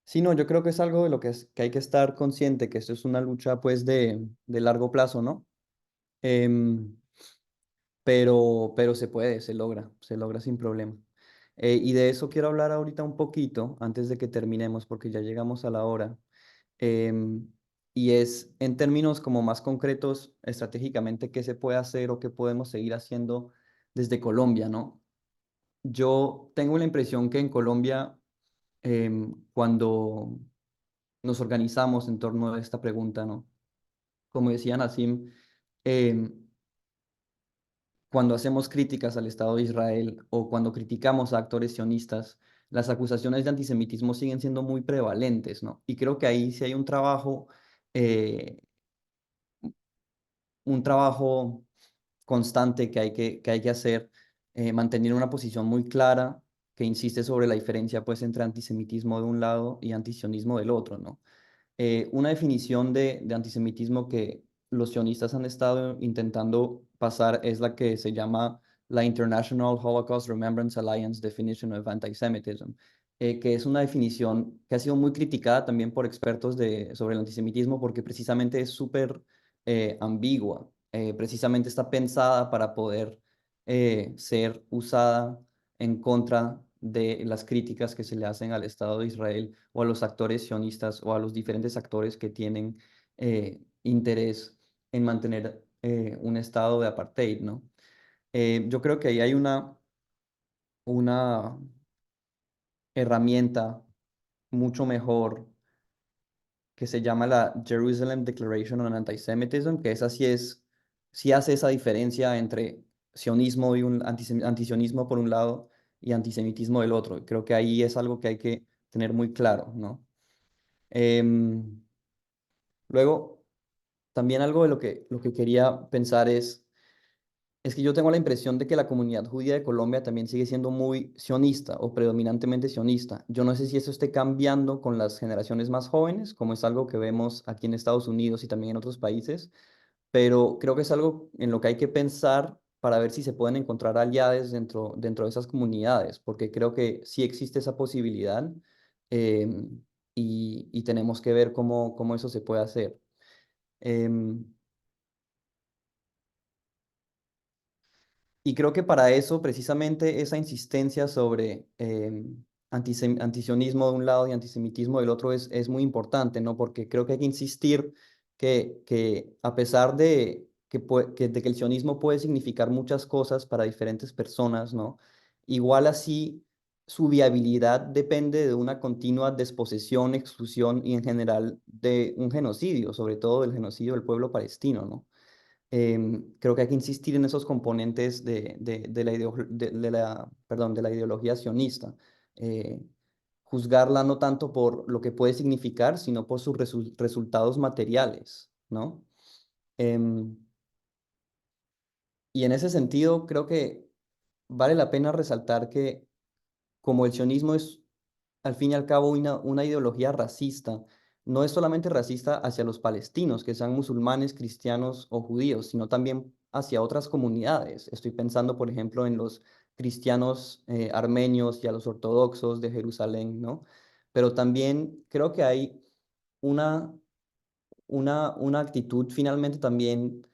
Sí, no, yo creo que es algo de lo que hay que estar consciente, que esto es una lucha pues de largo plazo, ¿no? Em, pero se logra sin problema. Y de eso quiero hablar ahorita un poquito, antes de que terminemos, porque ya llegamos a la hora. em, y es en términos como más concretos, estratégicamente, qué se puede hacer o qué podemos seguir haciendo desde Colombia, ¿no? Yo tengo la impresión que en Colombia, cuando nos organizamos en torno a esta pregunta, ¿no? Como decía Nassim, em, cuando hacemos críticas al Estado de Israel o cuando criticamos a actores sionistas, las acusaciones de antisemitismo siguen siendo muy prevalentes, ¿no? Y creo que ahí sí hay eh, un trabajo constante que hay que hacer, manteniendo una posición muy clara que insiste sobre la diferencia, pues, entre antisemitismo de un lado y antisionismo del otro, ¿no? Una definición de antisemitismo que los sionistas han estado intentando pasar es la que se llama la International Holocaust Remembrance Alliance Definition of Antisemitism, que es una definición que ha sido muy criticada también por expertos sobre el antisemitismo porque precisamente es súper ambigua, precisamente está pensada para poder ser usada en contra de las críticas que se le hacen al Estado de Israel o a los actores sionistas o a los diferentes actores que tienen interés en mantener un estado de apartheid, ¿no? Yo creo que ahí hay una herramienta mucho mejor que se llama la Jerusalem Declaration on Antisemitism, que esa sí hace esa diferencia entre sionismo y un antisionismo por un lado y antisemitismo del otro. Creo que ahí es algo que hay que tener muy claro, ¿no? Em, Luego, también algo de lo que quería pensar es que yo tengo la impresión de que la comunidad judía de Colombia también sigue siendo muy sionista o predominantemente sionista. Yo no sé si eso esté cambiando con las generaciones más jóvenes, como es algo que vemos aquí en Estados Unidos y también en otros países, pero creo que es algo en lo que hay que pensar para ver si se pueden encontrar aliados dentro de esas comunidades, porque creo que sí existe esa posibilidad, y tenemos que ver cómo eso se puede hacer. Em, y creo que para eso, precisamente, esa insistencia sobre antisionismo de un lado y antisemitismo del otro es muy importante, ¿no? Porque creo que hay que insistir que a pesar de que el sionismo puede significar muchas cosas para diferentes personas, ¿no? Igual así, su viabilidad depende de una continua desposesión, exclusión y en general de un genocidio, sobre todo del genocidio del pueblo palestino, ¿no? Creo que hay que insistir en esos componentes de la ideología sionista. eh, Juzgarla no tanto por lo que puede significar, sino por sus resultados materiales, ¿no? Em, y en ese sentido, creo que vale la pena resaltar que como el sionismo es al fin y al cabo una ideología racista, no es solamente racista hacia los palestinos, que sean musulmanes, cristianos o judíos, sino también hacia otras comunidades. Estoy pensando, por ejemplo, en los cristianos armenios y a los ortodoxos de Jerusalén, ¿no? Pero también creo que hay una, una actitud finalmente también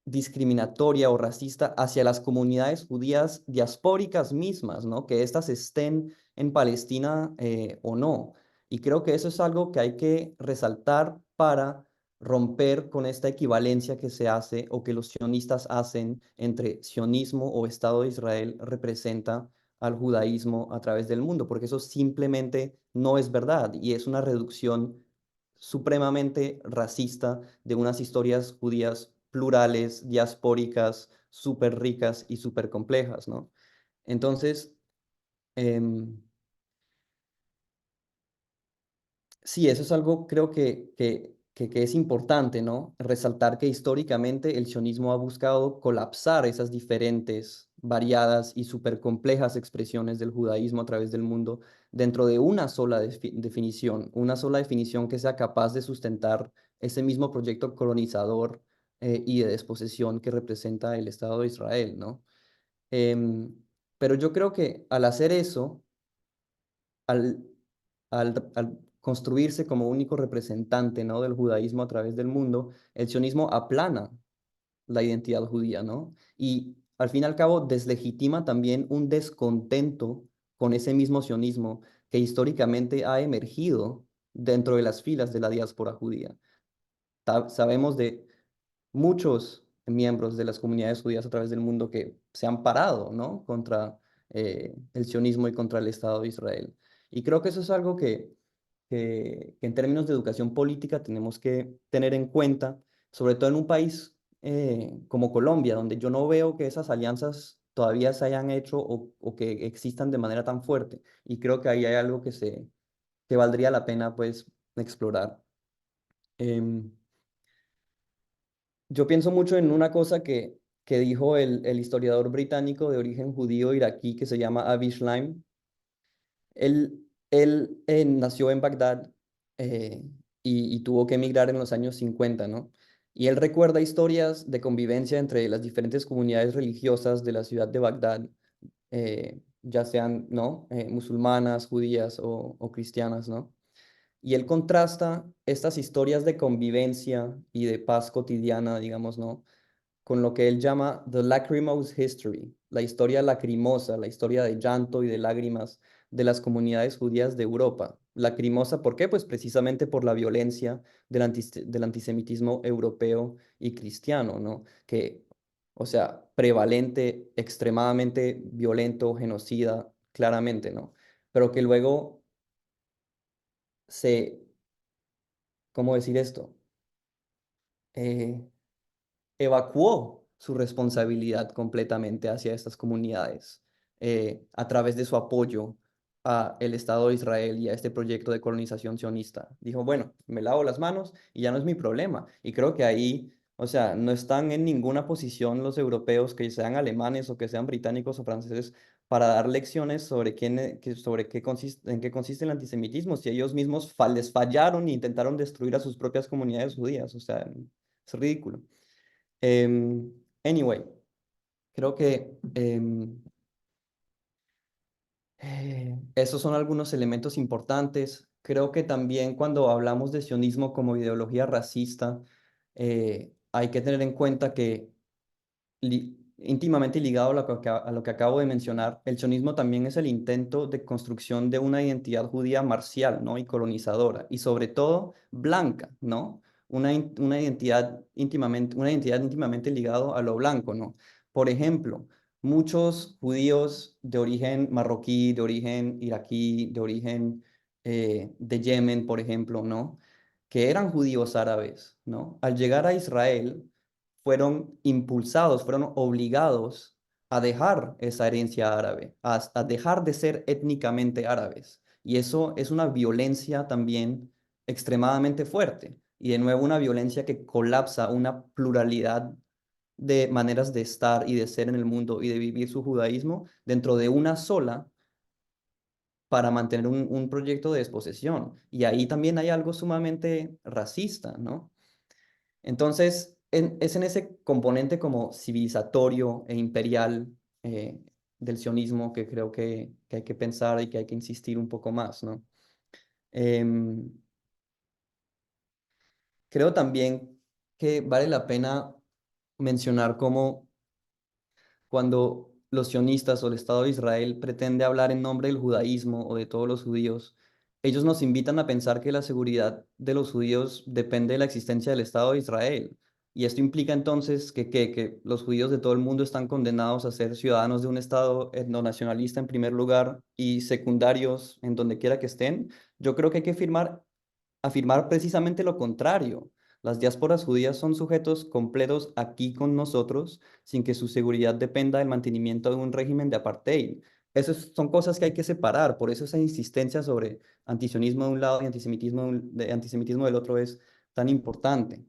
discriminatoria o racista hacia las comunidades judías diaspóricas mismas, ¿no? Que éstas estén en Palestina o no. Y creo que eso es algo que hay que resaltar para romper con esta equivalencia que se hace o que los sionistas hacen entre sionismo o Estado de Israel representa al judaísmo a través del mundo, porque eso simplemente no es verdad y es una reducción supremamente racista de unas historias judías plurales, diaspóricas, súper ricas y súper complejas, ¿no? Entonces, em, sí, eso es algo creo que es importante, ¿no? Resaltar que históricamente el sionismo ha buscado colapsar esas diferentes, variadas y súper complejas expresiones del judaísmo a través del mundo dentro de una sola definición, una sola definición que sea capaz de sustentar ese mismo proyecto colonizador y de desposesión que representa el Estado de Israel, ¿no? Em, pero yo creo que al hacer eso, al, al construirse como único representante, ¿no? del judaísmo a través del mundo, el sionismo aplana la identidad judía, ¿no? Y al fin y al cabo deslegitima también un descontento con ese mismo sionismo que históricamente ha emergido dentro de las filas de la diáspora judía. Sabemos de muchos miembros de las comunidades judías a través del mundo que se han parado, ¿no? contra el sionismo y contra el Estado de Israel. Y creo que eso es algo que en términos de educación política tenemos que tener en cuenta, sobre todo en un país como Colombia, donde yo no veo que esas alianzas todavía se hayan hecho o que existan de manera tan fuerte. Y creo que ahí hay algo que valdría la pena pues explorar. Em, yo pienso mucho en una cosa que dijo el historiador británico de origen judío iraquí que se llama Avi Shlaim. Él nació en Bagdad eh, y tuvo que emigrar en los años 50, ¿no? Y él recuerda historias de convivencia entre las diferentes comunidades religiosas de la ciudad de Bagdad, ya sean, ¿no? Musulmanas, judías o cristianas, ¿no? Y él contrasta estas historias de convivencia y de paz cotidiana, digamos, ¿no? con lo que él llama The Lachrymose History, la historia lacrimosa, la historia de llanto y de lágrimas de las comunidades judías de Europa. Lacrimosa, ¿por qué? Pues precisamente por la violencia del antisemitismo europeo y cristiano, ¿no? Que, o sea, prevalente, extremadamente violento, genocida, claramente, ¿no? Pero que luego se, ¿cómo decir esto? Eh, evacuó su responsabilidad completamente hacia estas comunidades a través de su apoyo a el Estado de Israel y a este proyecto de colonización sionista. Dijo, bueno, me lavo las manos y ya no es mi problema. Y creo que ahí, o sea, no están en ninguna posición los europeos, que sean alemanes o que sean británicos o franceses, para dar lecciones sobre sobre qué consiste, en qué consiste el antisemitismo, si ellos mismos les fallaron e intentaron destruir a sus propias comunidades judías. O sea, es ridículo. Anyway, creo que esos son algunos elementos importantes. Creo que también cuando hablamos de sionismo como ideología racista, hay que tener en cuenta que íntimamente ligado a a lo que acabo de mencionar, el sionismo también es el intento de construcción de una identidad judía marcial, ¿no? y colonizadora, y sobre todo blanca, ¿no? Una identidad íntimamente ligado a lo blanco, ¿no? Por ejemplo, muchos judíos de origen marroquí, de origen iraquí, de origen de Yemen, por ejemplo, ¿no? que eran judíos árabes, ¿no? Al llegar a Israel, fueron impulsados, fueron obligados a dejar esa herencia árabe, a dejar de ser étnicamente árabes. Y eso es una violencia también extremadamente fuerte. Y de nuevo una violencia que colapsa una pluralidad de maneras de estar y de ser en el mundo y de vivir su judaísmo dentro de una sola para mantener un proyecto de desposesión. Y ahí también hay algo sumamente racista, ¿no? Entonces, es en ese componente como civilizatorio e imperial eh, del sionismo que creo que hay que pensar y que hay que insistir un poco más, ¿no? Em, creo también que vale la pena mencionar cómo cuando los sionistas o el Estado de Israel pretende hablar en nombre del judaísmo o de todos los judíos, ellos nos invitan a pensar que la seguridad de los judíos depende de la existencia del Estado de Israel. Y esto implica entonces que los judíos de todo el mundo están condenados a ser ciudadanos de un Estado etnonacionalista en primer lugar y secundarios en donde quiera que estén. Yo creo que hay que afirmar precisamente lo contrario. Las diásporas judías son sujetos completos aquí con nosotros, sin que su seguridad dependa del mantenimiento de un régimen de apartheid. Esas son cosas que hay que separar, por eso esa insistencia sobre antisionismo de un lado y antisemitismo del otro es tan importante.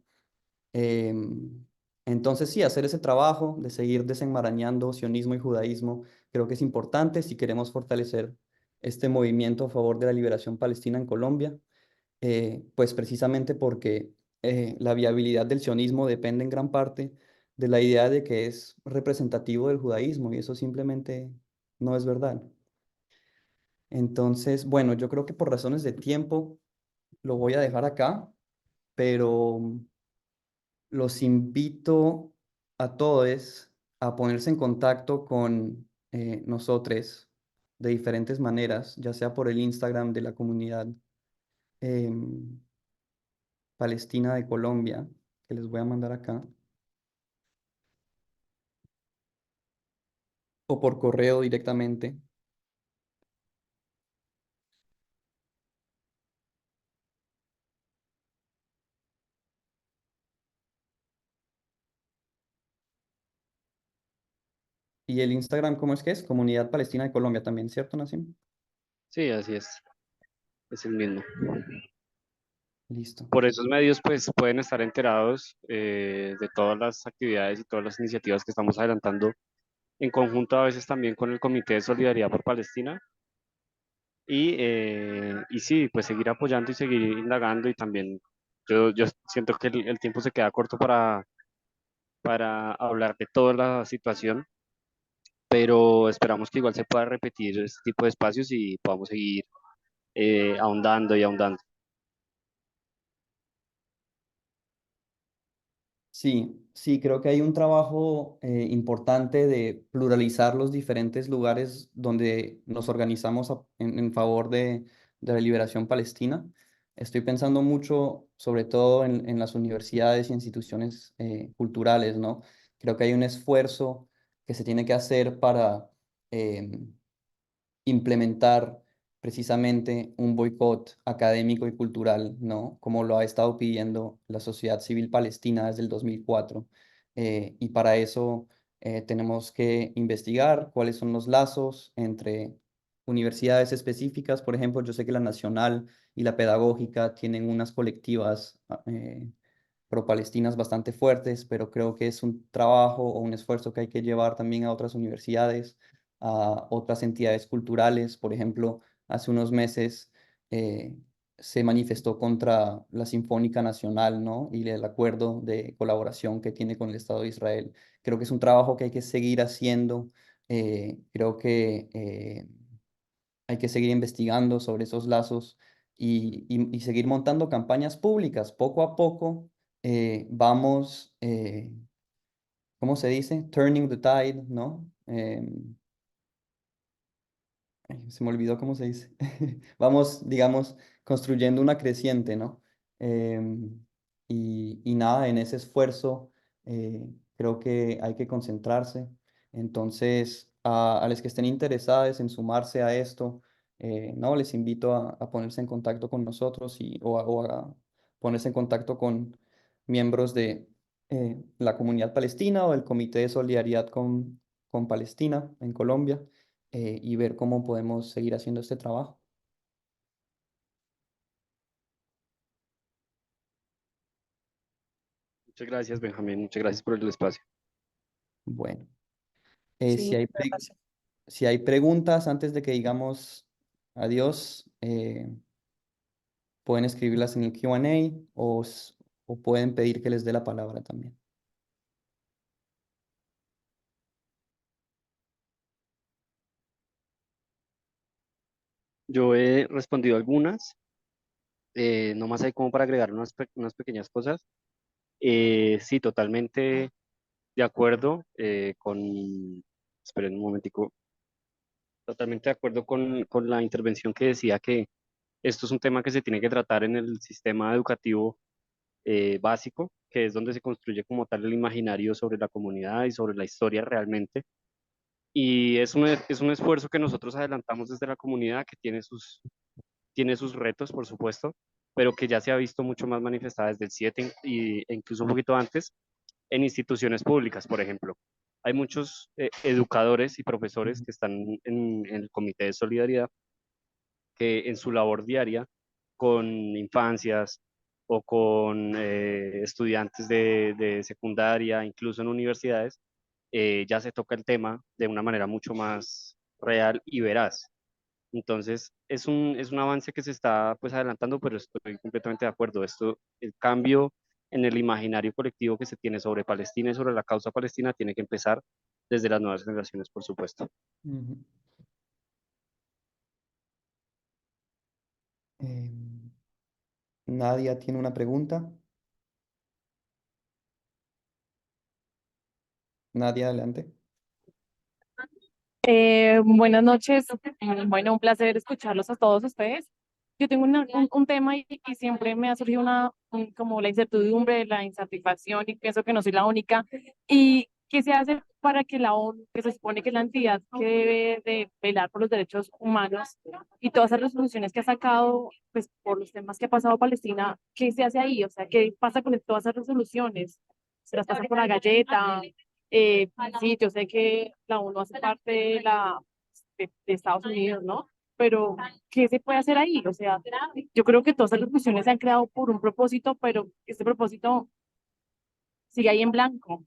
Em, entonces, sí, hacer ese trabajo de seguir desenmarañando sionismo y judaísmo, creo que es importante si queremos fortalecer este movimiento a favor de la liberación palestina en Colombia, pues precisamente porque la viabilidad del sionismo depende en gran parte de la idea de que es representativo del judaísmo y eso simplemente no es verdad. Entonces, bueno, yo creo que por razones de tiempo lo voy a dejar acá, pero los invito a todos a ponerse en contacto con nosotros de diferentes maneras, ya sea por el Instagram de la comunidad em, palestina de Colombia, que les voy a mandar acá, o por correo directamente. Y el Instagram, ¿cómo es que es? Comunidad Palestina de Colombia también, ¿cierto, Nassim? Sí, así es el mismo. Listo. Por esos medios, pues pueden estar enterados de todas las actividades y todas las iniciativas que estamos adelantando en conjunto a veces también con el Comité de Solidaridad por Palestina. Y sí, pues seguir apoyando y seguir indagando y también yo siento que el tiempo se queda corto para hablar de toda la situación, pero esperamos que igual se pueda repetir este tipo de espacios y podamos seguir ahondando y ahondando. Sí, sí, creo que hay un trabajo importante de pluralizar los diferentes lugares donde nos organizamos en favor de la liberación palestina. Estoy pensando mucho, sobre todo en las universidades y instituciones culturales, ¿no? Creo que hay un esfuerzo que se tiene que hacer para em, implementar precisamente un boicot académico y cultural, ¿no? Como lo ha estado pidiendo la sociedad civil palestina desde el 2004. Y para eso tenemos que investigar cuáles son los lazos entre universidades específicas. Por ejemplo, yo sé que la Nacional y la Pedagógica tienen unas colectivas pro-palestinas bastante fuertes, pero creo que es un trabajo o un esfuerzo que hay que llevar también a otras universidades, a otras entidades culturales. Por ejemplo, hace unos meses eh, se manifestó contra la Sinfónica Nacional, ¿no? Y el acuerdo de colaboración que tiene con el Estado de Israel. Creo que es un trabajo que hay que seguir haciendo. Creo que hay que seguir investigando sobre esos lazos y seguir montando campañas públicas. Poco a poco vamos, ¿cómo se dice? Turning the tide, ¿no? Ay, se me olvidó cómo se dice. Vamos, digamos, construyendo una creciente, ¿no? Y nada, en ese esfuerzo creo que hay que concentrarse. Entonces, a los que estén interesados en sumarse a esto, no, les invito a ponerse en contacto con nosotros o a ponerse en contacto con miembros de la comunidad palestina o del Comité de Solidaridad con Palestina en Colombia y ver cómo podemos seguir haciendo este trabajo. Muchas gracias, Benjamín. Muchas gracias por el espacio. Bueno, Sí, gracias. si hay preguntas antes de que digamos adiós, pueden escribirlas en el Q&A o pueden pedir que les dé la palabra también. Yo he respondido algunas, nomás hay como para agregar unas pequeñas cosas. Sí, totalmente de acuerdo esperen un momentico, totalmente de acuerdo con la intervención que decía que esto es un tema que se tiene que tratar en el sistema educativo básico, que es donde se construye como tal el imaginario sobre la comunidad y sobre la historia realmente. Y es un esfuerzo que nosotros adelantamos desde la comunidad, que tiene sus retos, por supuesto, pero que ya se ha visto mucho más manifestada desde el 7 e incluso un poquito antes en instituciones públicas, por ejemplo. Hay muchos educadores y profesores Ujú. que están en el Comité de Solidaridad que en su labor diaria con infancias o con estudiantes de secundaria, incluso en universidades, ya se toca el tema de una manera mucho más real y veraz. Entonces, es un avance que se está pues adelantando, pero estoy completamente de acuerdo. El cambio en el imaginario colectivo que se tiene sobre Palestina y sobre la causa palestina tiene que empezar desde las nuevas generaciones, por supuesto. Ujú. Em, Nadia tiene una pregunta. Nadia, adelante. Buenas noches. Bueno, un placer escucharlos a todos ustedes. Yo tengo un tema y siempre me ha surgido como la incertidumbre, la insatisfacción y pienso que no soy la única. ¿Y qué se hace para que la ONU, que se supone que es la entidad que debe de velar por los derechos humanos y todas esas resoluciones que ha sacado, pues por los temas que ha pasado Palestina, qué se hace ahí? O sea, ¿qué pasa con todas esas resoluciones? ¿Se las pasa por la galleta? Eh, sí, yo sé que la ONU hace parte de Estados Unidos, ¿no? Pero, ¿qué se puede hacer ahí? O sea, yo creo que todas las resoluciones se han creado por un propósito, pero este propósito sigue ahí en blanco.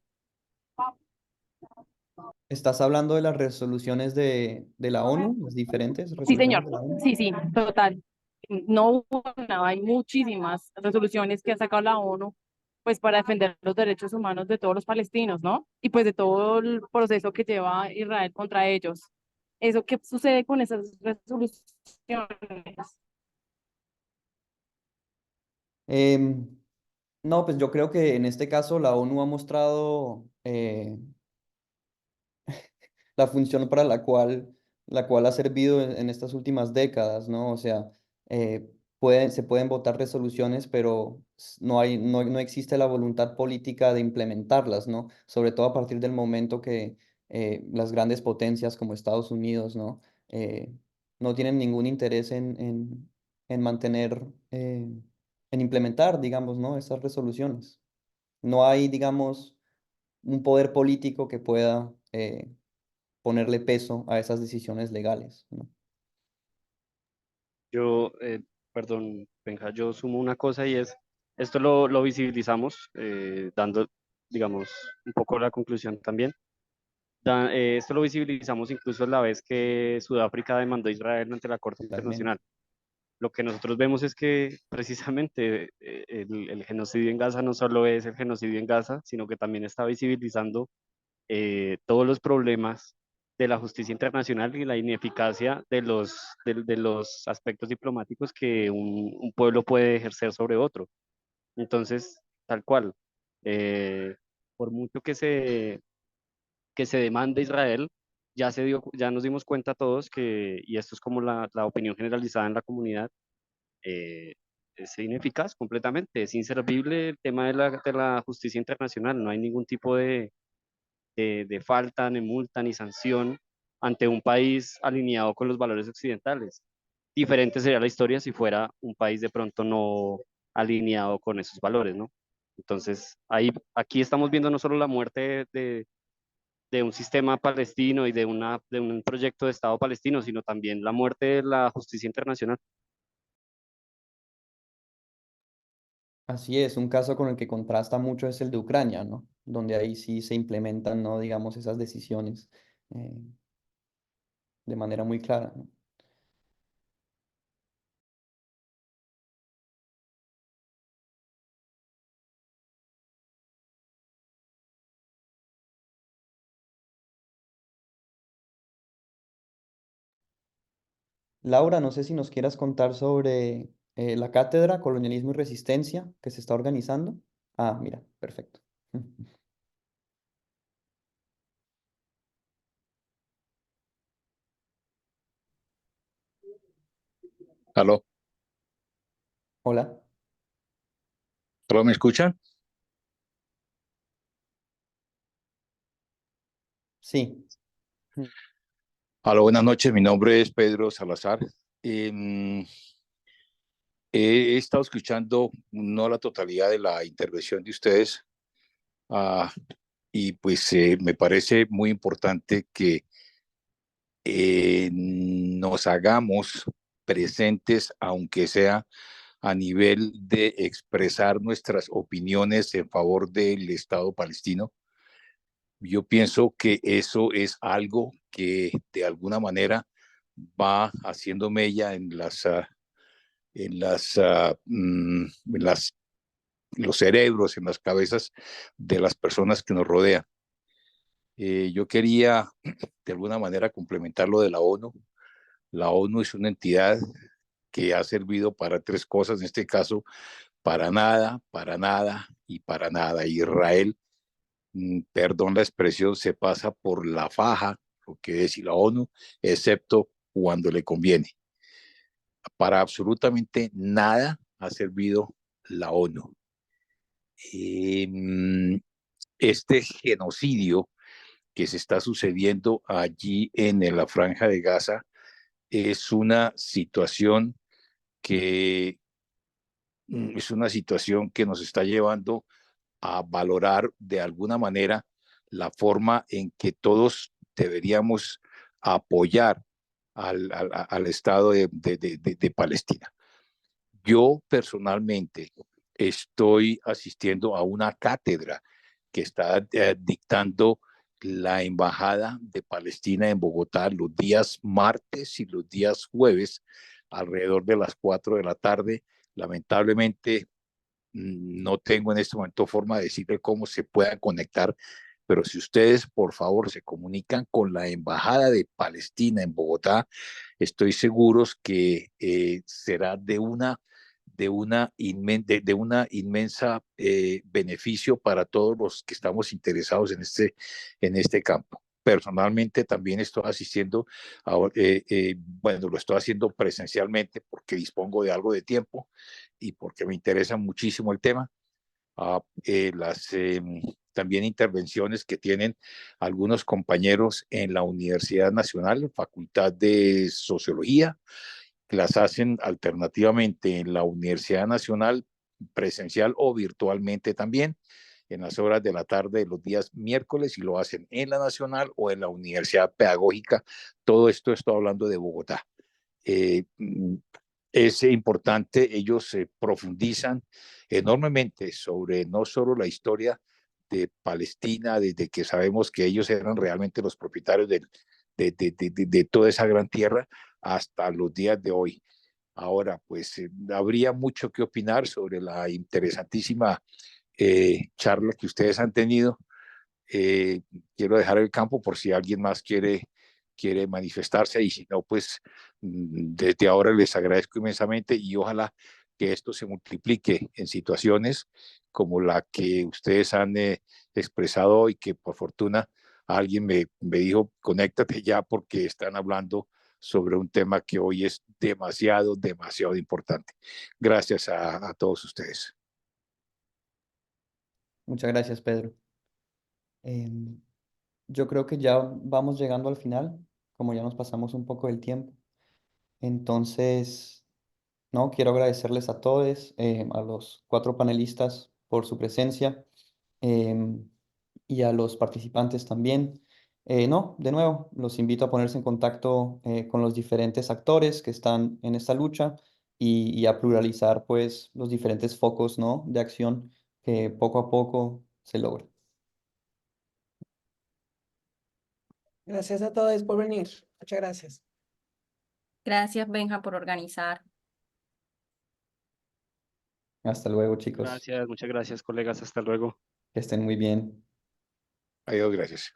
¿Estás hablando de las resoluciones de la ONU, las diferentes Sí, resoluciones señor. de la ONU? Sí, sí, total. No hubo nada, hay muchísimas resoluciones que ha sacado la ONU, pues para defender los derechos humanos de todos los palestinos, ¿no? Y pues de todo el proceso que lleva Israel contra ellos. ¿Eso qué sucede con esas resoluciones? Em, no, pues yo creo que en este caso la ONU ha mostrado la función para la cual ha servido en estas últimas décadas, ¿no? O sea, se pueden votar resoluciones, pero no existe la voluntad política de implementarlas, ¿no? Sobre todo a partir del momento que las grandes potencias como Estados Unidos, ¿no? Eh, no tienen ningún interés en mantener, en implementar, digamos, ¿no? Estas resoluciones. No hay, digamos, un poder político que pueda ponerle peso a esas decisiones legales, ¿no? Yo, perdón, Benja, yo sumo una cosa y es, esto lo visibilizamos, dando, digamos, un poco la conclusión también. Esto lo visibilizamos incluso la vez que Sudáfrica demandó a Israel ante la Corte Totalmente. Internacional. Lo que nosotros vemos es que precisamente el genocidio en Gaza no solo es el genocidio en Gaza, sino que también está visibilizando todos los problemas de la justicia internacional y la ineficacia de los aspectos diplomáticos que un pueblo puede ejercer sobre otro. Entonces, tal cual, eh, por mucho que se demande Israel, ya nos dimos cuenta todos que, y esto es como la opinión generalizada en la comunidad, eh, es ineficaz completamente, es inservible el tema de la justicia internacional, no hay ningún tipo de falta, ni multa, ni sanción ante un país alineado con los valores occidentales. Diferente sería la historia si fuera un país de pronto no alineado con esos valores, ¿no? Entonces, aquí estamos viendo no solo la muerte de un sistema palestino y de un proyecto de Estado palestino, sino también la muerte de la justicia internacional. Así es, un caso con el que contrasta mucho es el de Ucrania, ¿no? Donde ahí sí se implementan, ¿no? Digamos, esas decisiones eh, de manera muy clara, ¿no? Laura, no sé si nos quieras contar sobre la cátedra Colonialismo y Resistencia que se está organizando. Ah, mira, perfecto. Aló. Hola. ¿Todos me escuchan? Sí. Hola, buenas noches. Mi nombre es Pedro Salazar. Em, he estado escuchando no la totalidad de la intervención de ustedes, ah, y pues me parece muy importante que nos hagamos presentes, aunque sea a nivel de expresar nuestras opiniones en favor del Estado palestino. Yo pienso que eso es algo que de alguna manera va haciendo mella en los cerebros, en las cabezas de las personas que nos rodean. Yo quería de alguna manera complementar lo de la ONU. La ONU es una entidad que ha servido para tres cosas, en este caso, para nada, para nada y para nada. Israel, perdón la expresión, se pasa por la faja, lo que es la ONU, excepto cuando le conviene. Para absolutamente nada ha servido la ONU. Este genocidio que se está sucediendo allí en la Franja de Gaza es una situación que nos está llevando a valorar de alguna manera la forma en que todos deberíamos apoyar al Estado de Palestina. Yo personalmente estoy asistiendo a una cátedra que está dictando la Embajada de Palestina en Bogotá los días martes y los días jueves alrededor de las 4 de la tarde. Lamentablemente no tengo en este momento forma de decirle cómo se puedan conectar, pero si ustedes por favor se comunican con la Embajada de Palestina en Bogotá, estoy seguros que será de una inmensa beneficio para todos los que estamos interesados en este campo. Personalmente también estoy asistiendo, bueno, lo estoy haciendo presencialmente porque dispongo de algo de tiempo y porque me interesa muchísimo el tema. Las también intervenciones que tienen algunos compañeros en la Universidad Nacional, Facultad de Sociología, las hacen alternativamente en la Universidad Nacional, presencial o virtualmente también, en las horas de la tarde de los días miércoles, y lo hacen en la Nacional o en la Universidad Pedagógica. Todo esto estoy hablando de Bogotá. Eh, es importante, ellos profundizan enormemente sobre no solo la historia de Palestina, desde que sabemos que ellos eran realmente los propietarios de toda esa gran tierra hasta los días de hoy. Ahora, pues habría mucho que opinar sobre la interesantísima charla que ustedes han tenido. eh, Quiero dejar el campo por si alguien más quiere manifestarse, y si no, pues desde ahora les agradezco inmensamente y ojalá que esto se multiplique en situaciones como la que ustedes han expresado hoy, que por fortuna alguien me dijo, conéctate ya porque están hablando sobre un tema que hoy es demasiado, demasiado importante. Gracias a todos ustedes. Muchas gracias, Pedro. Em, yo creo que ya vamos llegando al final, como ya nos pasamos un poco del tiempo. Entonces, no, quiero agradecerles a todos, a los cuatro panelistas por su presencia, em, y a los participantes también. No, de nuevo, los invito a ponerse en contacto con los diferentes actores que están en esta lucha y a pluralizar pues los diferentes focos, ¿no?, de acción que poco a poco se logran. Gracias a todos por venir. Muchas gracias. Gracias, Benja, por organizar. Hasta luego, chicos. Gracias, muchas gracias, colegas. Hasta luego. Que estén muy bien. Adiós, gracias.